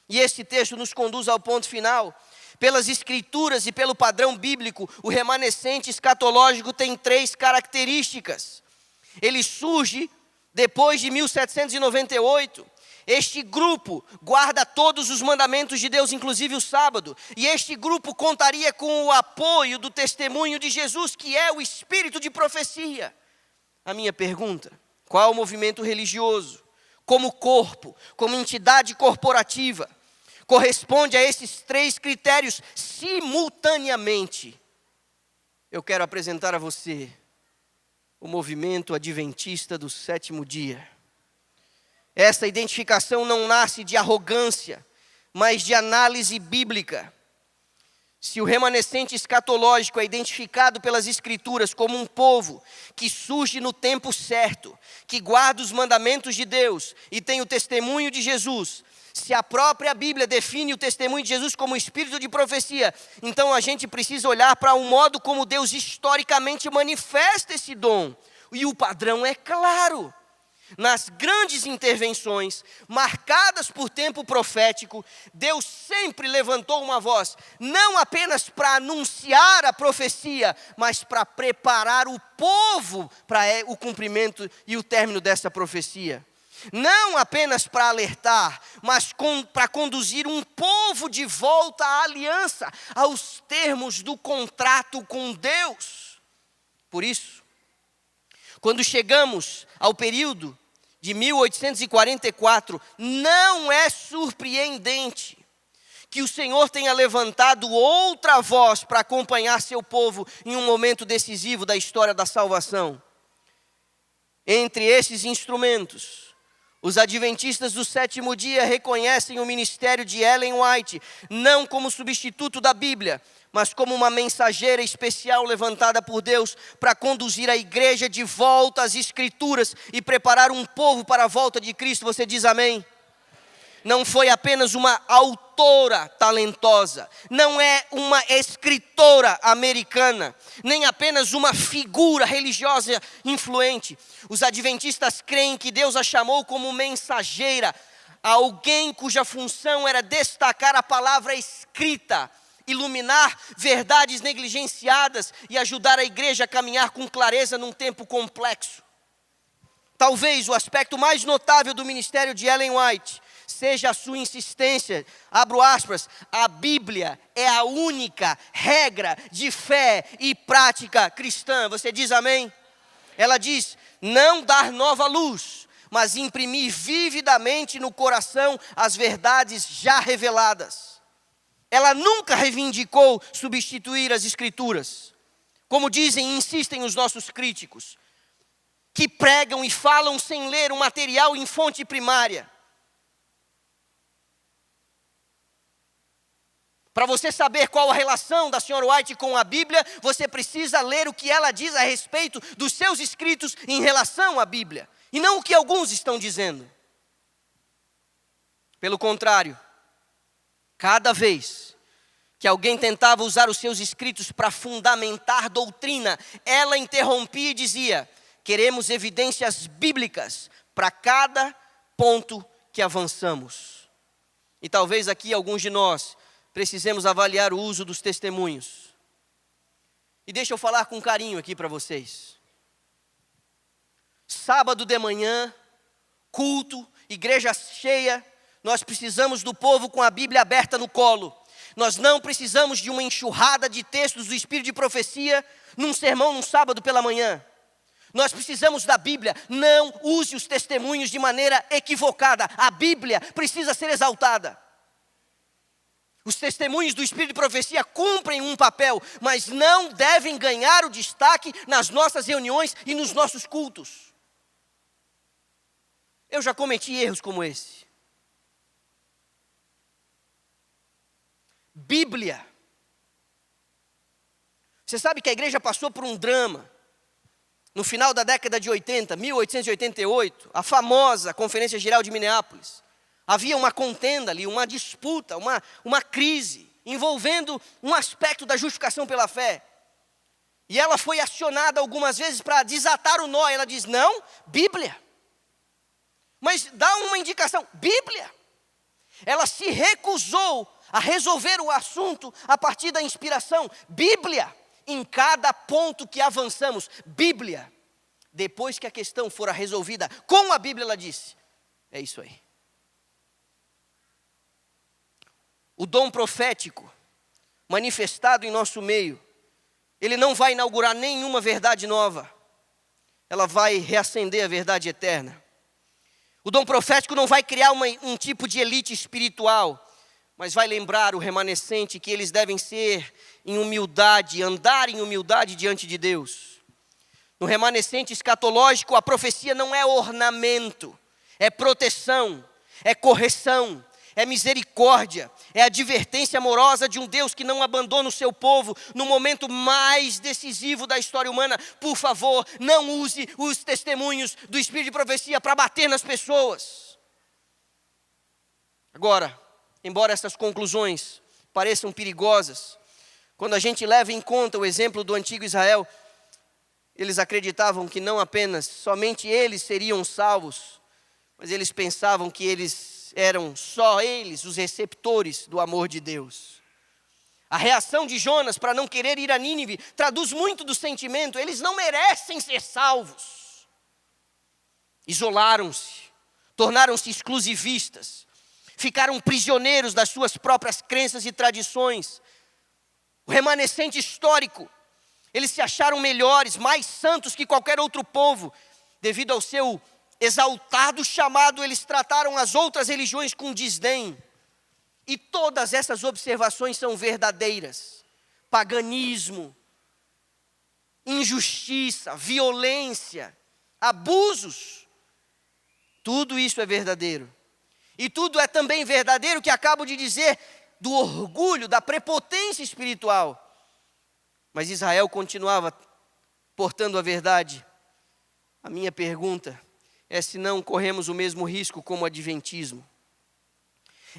E esse texto nos conduz ao ponto final. Pelas escrituras e pelo padrão bíblico, o remanescente escatológico tem 3 características. Ele surge depois de 1798. Este grupo guarda todos os mandamentos de Deus, inclusive o sábado. E este grupo contaria com o apoio do testemunho de Jesus, que é o espírito de profecia. A minha pergunta: qual o movimento religioso, como corpo, como entidade corporativa, corresponde a esses 3 critérios simultaneamente? Eu quero apresentar a você o movimento adventista do 7º dia. Essa identificação não nasce de arrogância, mas de análise bíblica. Se o remanescente escatológico é identificado pelas Escrituras como um povo que surge no tempo certo, que guarda os mandamentos de Deus e tem o testemunho de Jesus, se a própria Bíblia define o testemunho de Jesus como espírito de profecia, então a gente precisa olhar para o modo como Deus historicamente manifesta esse dom. E o padrão é claro. Nas grandes intervenções, marcadas por tempo profético, Deus sempre levantou uma voz, não apenas para anunciar a profecia, mas para preparar o povo para o cumprimento e o término dessa profecia. Não apenas para alertar, mas para conduzir um povo de volta à aliança, aos termos do contrato com Deus. Por isso, quando chegamos ao período de 1844, não é surpreendente que o Senhor tenha levantado outra voz para acompanhar seu povo em um momento decisivo da história da salvação. Entre esses instrumentos, os adventistas do 7º dia reconhecem o ministério de Ellen White, não como substituto da Bíblia, mas como uma mensageira especial levantada por Deus para conduzir a igreja de volta às Escrituras e preparar um povo para a volta de Cristo. Você diz amém? Não foi apenas uma autora talentosa, não é uma escritora americana, nem apenas uma figura religiosa influente. Os adventistas creem que Deus a chamou como mensageira, alguém cuja função era destacar a palavra escrita, iluminar verdades negligenciadas e ajudar a igreja a caminhar com clareza num tempo complexo. Talvez o aspecto mais notável do ministério de Ellen White seja a sua insistência, abro aspas, a Bíblia é a única regra de fé e prática cristã. Você diz amém? Ela diz, não dar nova luz, mas imprimir vividamente no coração as verdades já reveladas. Ela nunca reivindicou substituir as Escrituras, como dizem e insistem os nossos críticos, que pregam e falam sem ler o material em fonte primária. Para você saber qual a relação da Sra. White com a Bíblia, você precisa ler o que ela diz a respeito dos seus escritos em relação à Bíblia, e não o que alguns estão dizendo. Pelo contrário, cada vez que alguém tentava usar os seus escritos para fundamentar doutrina, ela interrompia e dizia, queremos evidências bíblicas para cada ponto que avançamos. E talvez aqui alguns de nós precisemos avaliar o uso dos testemunhos. E deixa eu falar com carinho aqui para vocês. Sábado de manhã, culto, igreja cheia, nós precisamos do povo com a Bíblia aberta no colo. Nós não precisamos de uma enxurrada de textos do Espírito de profecia num sermão num sábado pela manhã. Nós precisamos da Bíblia. Não use os testemunhos de maneira equivocada. A Bíblia precisa ser exaltada. Os testemunhos do Espírito de profecia cumprem um papel, mas não devem ganhar o destaque nas nossas reuniões e nos nossos cultos. Eu já cometi erros como esse. Bíblia. Você sabe que a igreja passou por um drama. No final da década de 80, 1888, a famosa Conferência Geral de Minneapolis. Havia uma contenda ali, uma disputa, uma crise, envolvendo um aspecto da justificação pela fé. E ela foi acionada algumas vezes para desatar o nó. Ela diz, não, Bíblia. Mas dá uma indicação, Bíblia. Ela se recusou a resolver o assunto a partir da inspiração. Bíblia. Em cada ponto que avançamos, Bíblia. Depois que a questão fora resolvida com a Bíblia, ela disse, é isso aí. O dom profético manifestado em nosso meio, ele não vai inaugurar nenhuma verdade nova. Ela vai reacender a verdade eterna. O dom profético não vai criar um tipo de elite espiritual, mas vai lembrar o remanescente que eles devem ser em humildade, andar em humildade diante de Deus. No remanescente escatológico, a profecia não é ornamento, é proteção, é correção, é misericórdia, é advertência amorosa de um Deus que não abandona o seu povo no momento mais decisivo da história humana. Por favor, não use os testemunhos do Espírito de profecia para bater nas pessoas. Agora, embora essas conclusões pareçam perigosas, quando a gente leva em conta o exemplo do antigo Israel, eles acreditavam que não apenas somente eles seriam salvos, mas eles pensavam que eram só eles os receptores do amor de Deus. A reação de Jonas para não querer ir a Nínive traduz muito do sentimento, eles não merecem ser salvos. Isolaram-se, tornaram-se exclusivistas, ficaram prisioneiros das suas próprias crenças e tradições. O remanescente histórico, eles se acharam melhores, mais santos que qualquer outro povo, devido ao seu exaltado chamado, eles trataram as outras religiões com desdém. E todas essas observações são verdadeiras. Paganismo, injustiça, violência, abusos, tudo isso é verdadeiro. E tudo é também verdadeiro que acabo de dizer do orgulho, da prepotência espiritual. Mas Israel continuava portando a verdade. A minha pergunta é se não corremos o mesmo risco como o adventismo.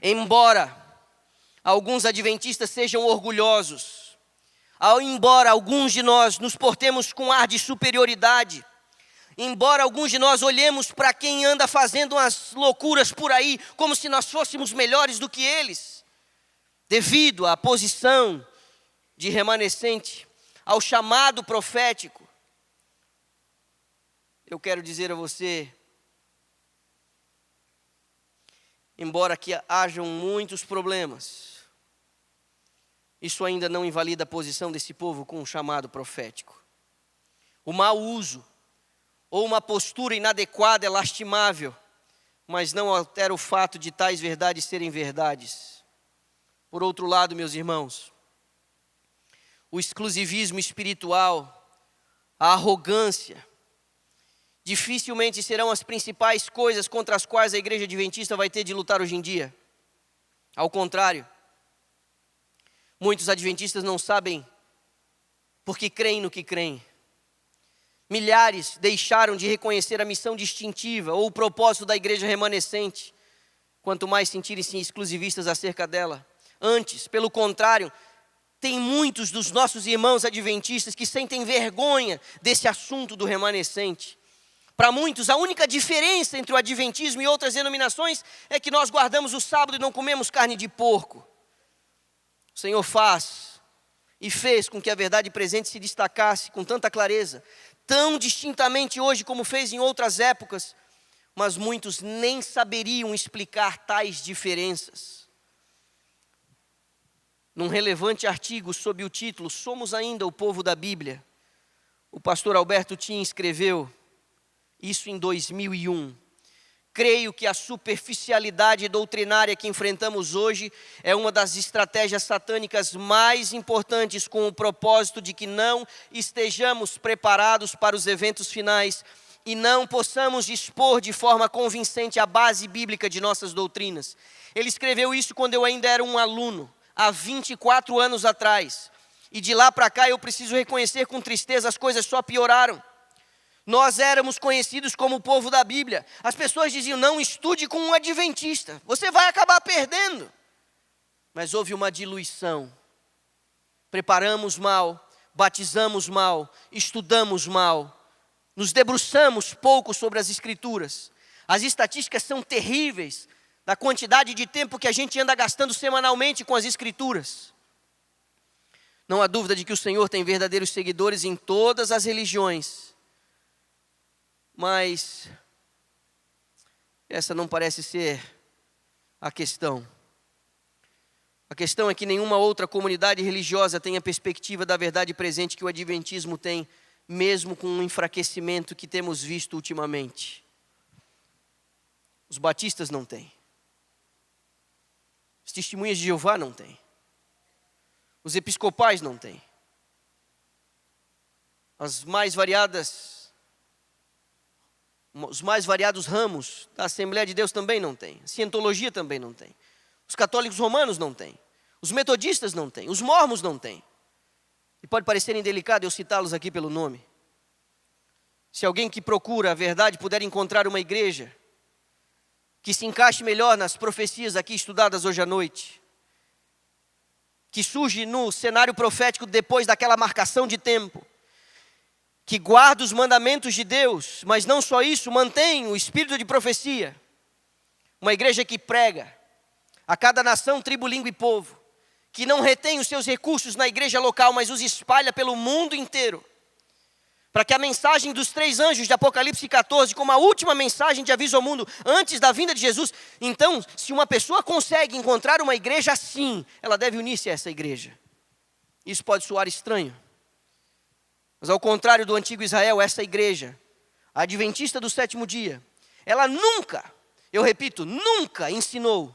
Embora alguns adventistas sejam orgulhosos, embora alguns de nós nos portemos com ar de superioridade, embora alguns de nós olhemos para quem anda fazendo umas loucuras por aí, como se nós fôssemos melhores do que eles, devido à posição de remanescente, ao chamado profético, eu quero dizer a você, embora que hajam muitos problemas, isso ainda não invalida a posição desse povo com um chamado profético. O mau uso ou uma postura inadequada é lastimável, mas não altera o fato de tais verdades serem verdades. Por outro lado, meus irmãos, o exclusivismo espiritual, a arrogância, dificilmente serão as principais coisas contra as quais a igreja adventista vai ter de lutar hoje em dia. Ao contrário, muitos adventistas não sabem porque creem no que creem. Milhares deixaram de reconhecer a missão distintiva ou o propósito da igreja remanescente, quanto mais sentirem-se exclusivistas acerca dela. Antes, pelo contrário, tem muitos dos nossos irmãos adventistas que sentem vergonha desse assunto do remanescente. Para muitos, a única diferença entre o adventismo e outras denominações é que nós guardamos o sábado e não comemos carne de porco. O Senhor faz e fez com que a verdade presente se destacasse com tanta clareza, tão distintamente hoje como fez em outras épocas, mas muitos nem saberiam explicar tais diferenças. Num relevante artigo sob o título Somos Ainda o Povo da Bíblia, o pastor Alberto Tim escreveu isso em 2001. Creio que a superficialidade doutrinária que enfrentamos hoje é uma das estratégias satânicas mais importantes, com o propósito de que não estejamos preparados para os eventos finais e não possamos expor de forma convincente a base bíblica de nossas doutrinas. Ele escreveu isso quando eu ainda era um aluno, há 24 anos atrás. E de lá para cá eu preciso reconhecer com tristeza, as coisas só pioraram. Nós éramos conhecidos como o povo da Bíblia. As pessoas diziam, não estude com um adventista, você vai acabar perdendo. Mas houve uma diluição. Preparamos mal, batizamos mal, estudamos mal, nos debruçamos pouco sobre as Escrituras. As estatísticas são terríveis da quantidade de tempo que a gente anda gastando semanalmente com as Escrituras. Não há dúvida de que o Senhor tem verdadeiros seguidores em todas as religiões. Mas essa não parece ser a questão. A questão é que nenhuma outra comunidade religiosa tem a perspectiva da verdade presente que o adventismo tem, mesmo com o enfraquecimento que temos visto ultimamente. Os batistas não têm. As testemunhas de Jeová não têm. Os episcopais não têm. Os mais variados ramos da Assembleia de Deus também não têm. A cientologia também não tem. Os católicos romanos não têm. Os metodistas não têm. Os mormons não têm. E pode parecer indelicado eu citá-los aqui pelo nome. Se alguém que procura a verdade puder encontrar uma igreja que se encaixe melhor nas profecias aqui estudadas hoje à noite, que surge no cenário profético depois daquela marcação de tempo, que guarda os mandamentos de Deus, mas não só isso, mantém o espírito de profecia. Uma igreja que prega a cada nação, tribo, língua e povo, que não retém os seus recursos na igreja local, mas os espalha pelo mundo inteiro, para que a mensagem dos 3 anjos de Apocalipse 14, como a última mensagem de aviso ao mundo antes da vinda de Jesus. Então, se uma pessoa consegue encontrar uma igreja assim, ela deve unir-se a essa igreja. Isso pode soar estranho, mas ao contrário do antigo Israel, essa igreja, a adventista do 7º dia, ela nunca, eu repito, nunca ensinou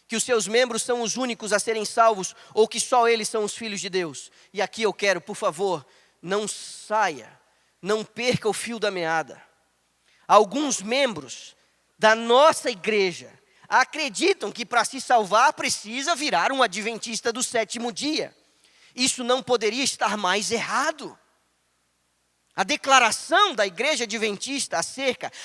que os seus membros são os únicos a serem salvos ou que só eles são os filhos de Deus. E aqui eu quero, por favor, não saia, não perca o fio da meada. Alguns membros da nossa igreja acreditam que para se salvar precisa virar um adventista do 7º dia. Isso não poderia estar mais errado. A declaração da igreja adventista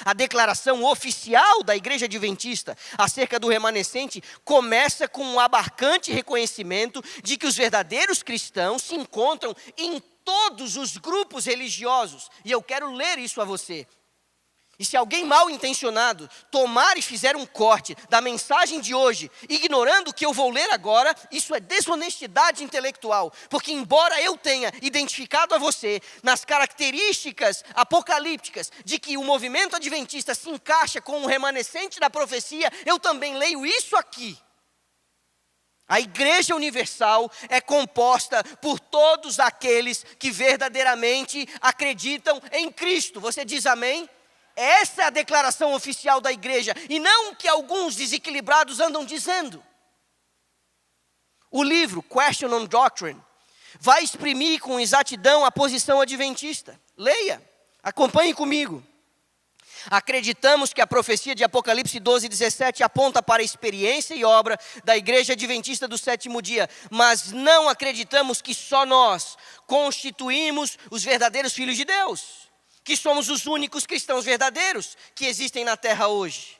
a declaração oficial da igreja adventista acerca do remanescente começa com um abarcante reconhecimento de que os verdadeiros cristãos se encontram em todos os grupos religiosos. E eu quero ler isso a você. E se alguém mal intencionado tomar e fizer um corte da mensagem de hoje, ignorando o que eu vou ler agora, isso é desonestidade intelectual. Porque embora eu tenha identificado a você nas características apocalípticas de que o movimento adventista se encaixa com o remanescente da profecia, eu também leio isso aqui. A Igreja Universal é composta por todos aqueles que verdadeiramente acreditam em Cristo. Você diz amém? Essa é a declaração oficial da igreja, e não o que alguns desequilibrados andam dizendo. O livro Question on Doctrine vai exprimir com exatidão a posição adventista. Leia, acompanhe comigo. Acreditamos que a profecia de Apocalipse 12:17 aponta para a experiência e obra da igreja adventista do 7º dia, mas não acreditamos que só nós constituímos os verdadeiros filhos de Deus, que somos os únicos cristãos verdadeiros que existem na terra hoje.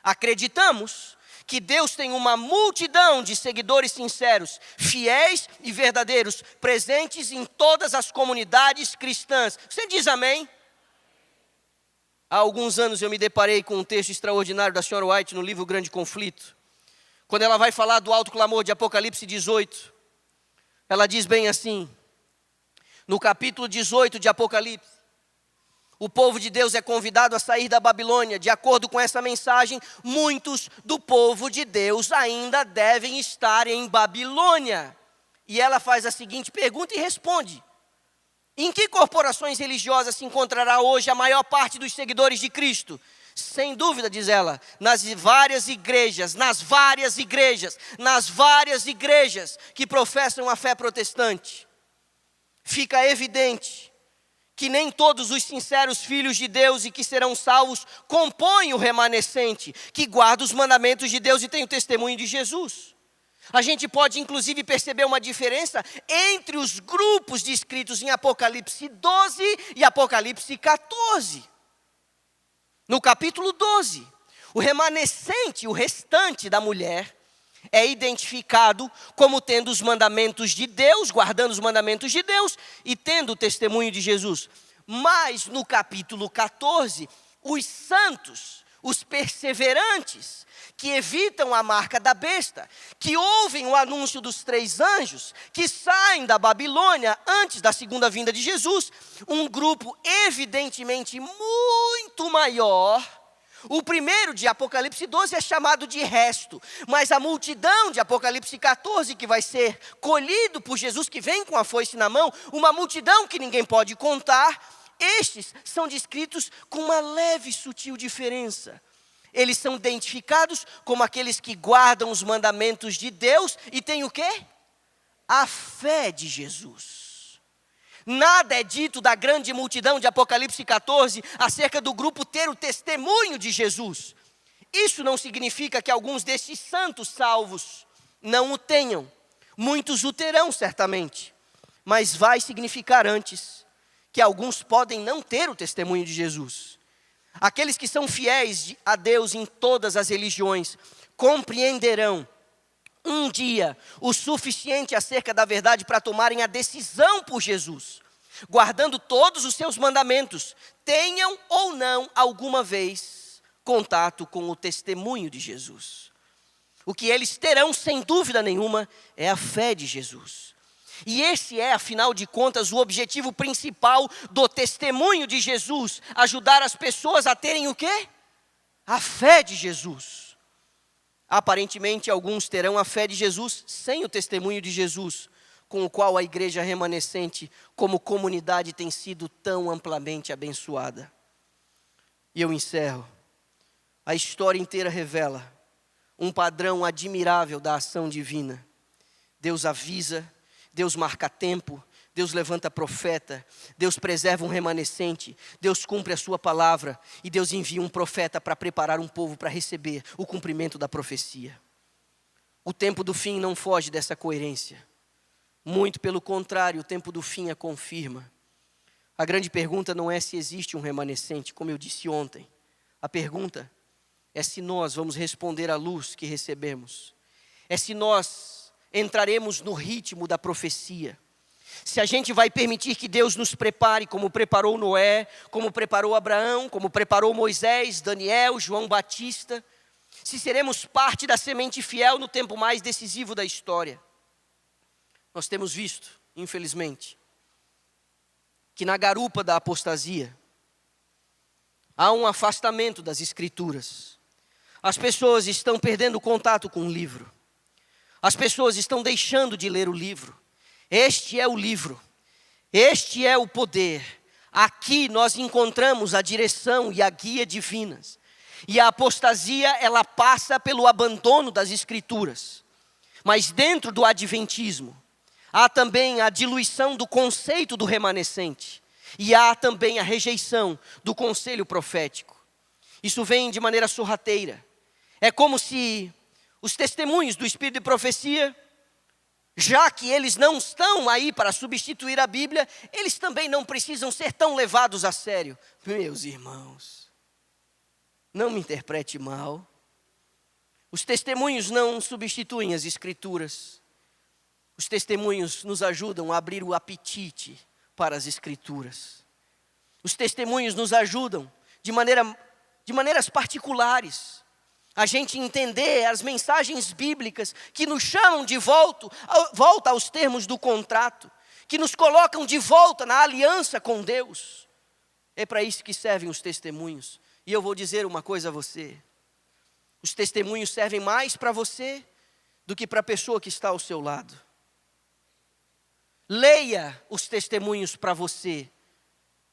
Acreditamos que Deus tem uma multidão de seguidores sinceros, fiéis e verdadeiros, presentes em todas as comunidades cristãs. Você diz amém? Há alguns anos eu me deparei com um texto extraordinário da Sra. White no livro Grande Conflito. Quando ela vai falar do alto clamor de Apocalipse 18, ela diz bem assim, no capítulo 18 de Apocalipse: o povo de Deus é convidado a sair da Babilônia. De acordo com essa mensagem, muitos do povo de Deus ainda devem estar em Babilônia. E ela faz a seguinte pergunta e responde: em que corporações religiosas se encontrará hoje a maior parte dos seguidores de Cristo? Sem dúvida, diz ela, nas várias igrejas que professam a fé protestante. Fica evidente que nem todos os sinceros filhos de Deus e que serão salvos compõem o remanescente, que guarda os mandamentos de Deus e tem o testemunho de Jesus. A gente pode inclusive perceber uma diferença entre os grupos descritos em Apocalipse 12 e Apocalipse 14. No capítulo 12, o remanescente, o restante da mulher, é identificado como tendo os mandamentos de Deus, guardando os mandamentos de Deus e tendo o testemunho de Jesus. Mas no capítulo 14, os santos, os perseverantes, que evitam a marca da besta, que ouvem o anúncio dos 3 anjos, que saem da Babilônia antes da segunda vinda de Jesus, um grupo evidentemente muito maior. O primeiro de Apocalipse 12 é chamado de resto, mas a multidão de Apocalipse 14, que vai ser colhido por Jesus, que vem com a foice na mão, uma multidão que ninguém pode contar, estes são descritos com uma leve e sutil diferença. Eles são identificados como aqueles que guardam os mandamentos de Deus e têm o quê? A fé de Jesus. Nada é dito da grande multidão de Apocalipse 14 acerca do grupo ter o testemunho de Jesus. Isso não significa que alguns desses santos salvos não o tenham. Muitos o terão certamente. Mas vai significar antes que alguns podem não ter o testemunho de Jesus. Aqueles que são fiéis a Deus em todas as religiões compreenderão um dia o suficiente acerca da verdade para tomarem a decisão por Jesus, guardando todos os seus mandamentos, tenham ou não alguma vez contato com o testemunho de Jesus. O que eles terão, sem dúvida nenhuma, é a fé de Jesus. E esse é, afinal de contas, o objetivo principal do testemunho de Jesus: ajudar as pessoas a terem o quê? A fé de Jesus. Aparentemente, alguns terão a fé de Jesus sem o testemunho de Jesus, com o qual a igreja remanescente, como comunidade, tem sido tão amplamente abençoada. E eu encerro. A história inteira revela um padrão admirável da ação divina. Deus avisa, Deus marca tempo, Deus levanta profeta, Deus preserva um remanescente, Deus cumpre a sua palavra e Deus envia um profeta para preparar um povo para receber o cumprimento da profecia. O tempo do fim não foge dessa coerência. Muito pelo contrário, o tempo do fim a confirma. A grande pergunta não é se existe um remanescente, como eu disse ontem. A pergunta é se nós vamos responder à luz que recebemos. É se nós entraremos no ritmo da profecia. Se a gente vai permitir que Deus nos prepare, como preparou Noé, como preparou Abraão, como preparou Moisés, Daniel, João Batista. Se seremos parte da semente fiel no tempo mais decisivo da história. Nós temos visto, infelizmente, que na garupa da apostasia há um afastamento das Escrituras. As pessoas estão perdendo contato com o livro. As pessoas estão deixando de ler o livro. Este é o livro, este é o poder. Aqui nós encontramos a direção e a guia divinas. E a apostasia, ela passa pelo abandono das Escrituras. Mas dentro do adventismo, há também a diluição do conceito do remanescente. E há também a rejeição do conselho profético. Isso vem de maneira sorrateira. É como se os testemunhos do Espírito de profecia, já que eles não estão aí para substituir a Bíblia, eles também não precisam ser tão levados a sério. Meus irmãos, não me interprete mal. Os testemunhos não substituem as Escrituras. Os testemunhos nos ajudam a abrir o apetite para as Escrituras. Os testemunhos nos ajudam de maneiras particulares a gente entender as mensagens bíblicas que nos chamam de volta aos termos do contrato, que nos colocam de volta na aliança com Deus. É para isso que servem os testemunhos. E eu vou dizer uma coisa a você: os testemunhos servem mais para você do que para a pessoa que está ao seu lado. Leia os testemunhos para você,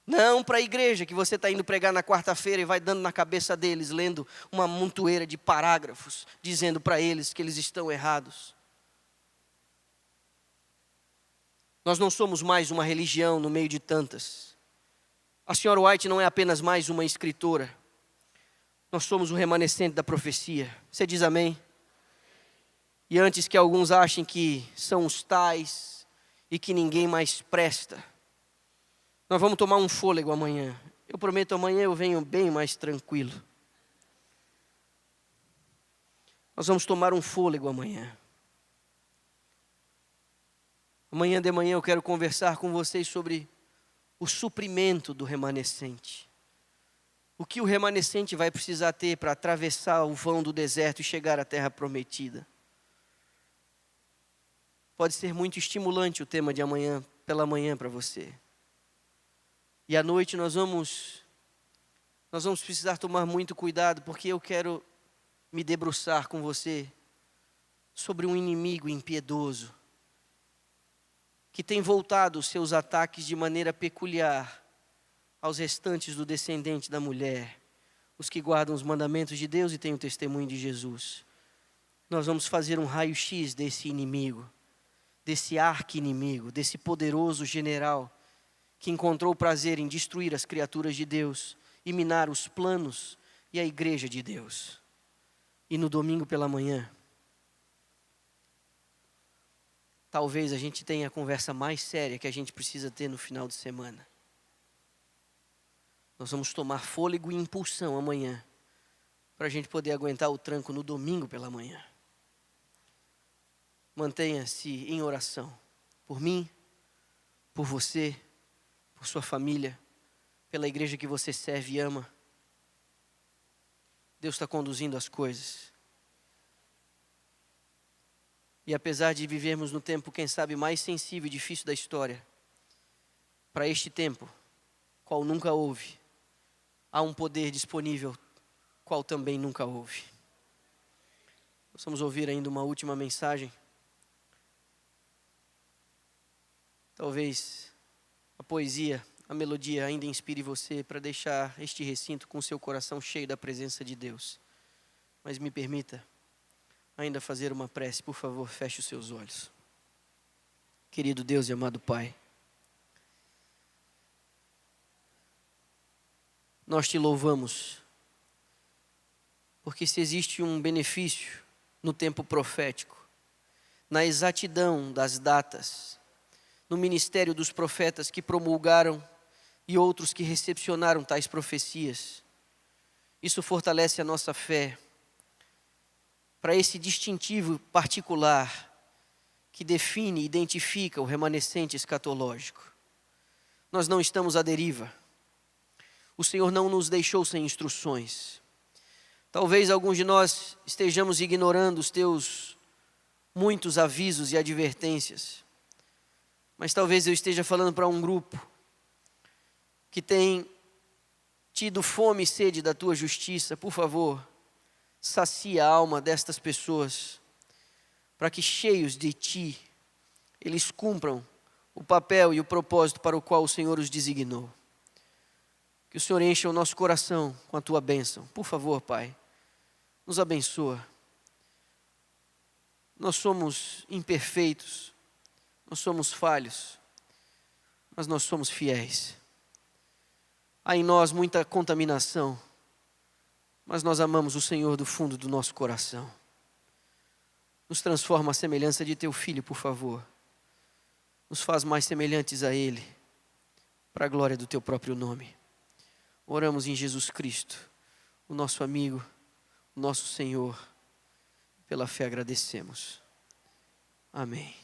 não para a igreja que você está indo pregar na quarta-feira e vai dando na cabeça deles, lendo uma montoeira de parágrafos, dizendo para eles que eles estão errados. Nós não somos mais uma religião no meio de tantas. A senhora White não é apenas mais uma escritora. Nós somos o remanescente da profecia. Você diz amém? E antes que alguns achem que são os tais e que ninguém mais presta, nós vamos tomar um fôlego amanhã. Eu prometo, amanhã eu venho bem mais tranquilo. Nós vamos tomar um fôlego amanhã. Amanhã de manhã eu quero conversar com vocês sobre o suprimento do remanescente. O que o remanescente vai precisar ter para atravessar o vão do deserto e chegar à terra prometida. Pode ser muito estimulante o tema de amanhã, pela manhã para você. E à noite nós vamos precisar tomar muito cuidado, porque eu quero me debruçar com você sobre um inimigo impiedoso, que tem voltado os seus ataques de maneira peculiar aos restantes do descendente da mulher, os que guardam os mandamentos de Deus e têm o testemunho de Jesus. Nós vamos fazer um raio-x desse inimigo, desse arqui-inimigo, desse poderoso general que encontrou prazer em destruir as criaturas de Deus e minar os planos e a igreja de Deus. E no domingo pela manhã, talvez a gente tenha a conversa mais séria que a gente precisa ter no final de semana. Nós vamos tomar fôlego e impulsão amanhã, para a gente poder aguentar o tranco no domingo pela manhã. Mantenha-se em oração, por mim, por você, por sua família, pela igreja que você serve e ama. Deus está conduzindo as coisas. E apesar de vivermos no tempo, quem sabe, mais sensível e difícil da história, para este tempo, qual nunca houve, há um poder disponível, qual também nunca houve. Nós vamos ouvir ainda uma última mensagem. Talvez a poesia, a melodia ainda inspire você para deixar este recinto com seu coração cheio da presença de Deus. Mas me permita ainda fazer uma prece, por favor, feche os seus olhos. Querido Deus e amado Pai, nós te louvamos, porque se existe um benefício no tempo profético, na exatidão das datas, no ministério dos profetas que promulgaram e outros que recepcionaram tais profecias, isso fortalece a nossa fé para esse distintivo particular que define e identifica o remanescente escatológico. Nós não estamos à deriva. O Senhor não nos deixou sem instruções. Talvez alguns de nós estejamos ignorando os teus muitos avisos e advertências. Mas talvez eu esteja falando para um grupo que tem tido fome e sede da tua justiça. Por favor, sacia a alma destas pessoas, para que cheios de ti, eles cumpram o papel e o propósito para o qual o Senhor os designou. Que o Senhor encha o nosso coração com a tua bênção. Por favor, Pai, nos abençoa. Nós somos imperfeitos, nós somos falhos, mas nós somos fiéis. Há em nós muita contaminação, mas nós amamos o Senhor do fundo do nosso coração. Nos transforma à semelhança de teu Filho, por favor. Nos faz mais semelhantes a Ele, para a glória do teu próprio nome. Oramos em Jesus Cristo, o nosso amigo, o nosso Senhor. Pela fé agradecemos. Amém.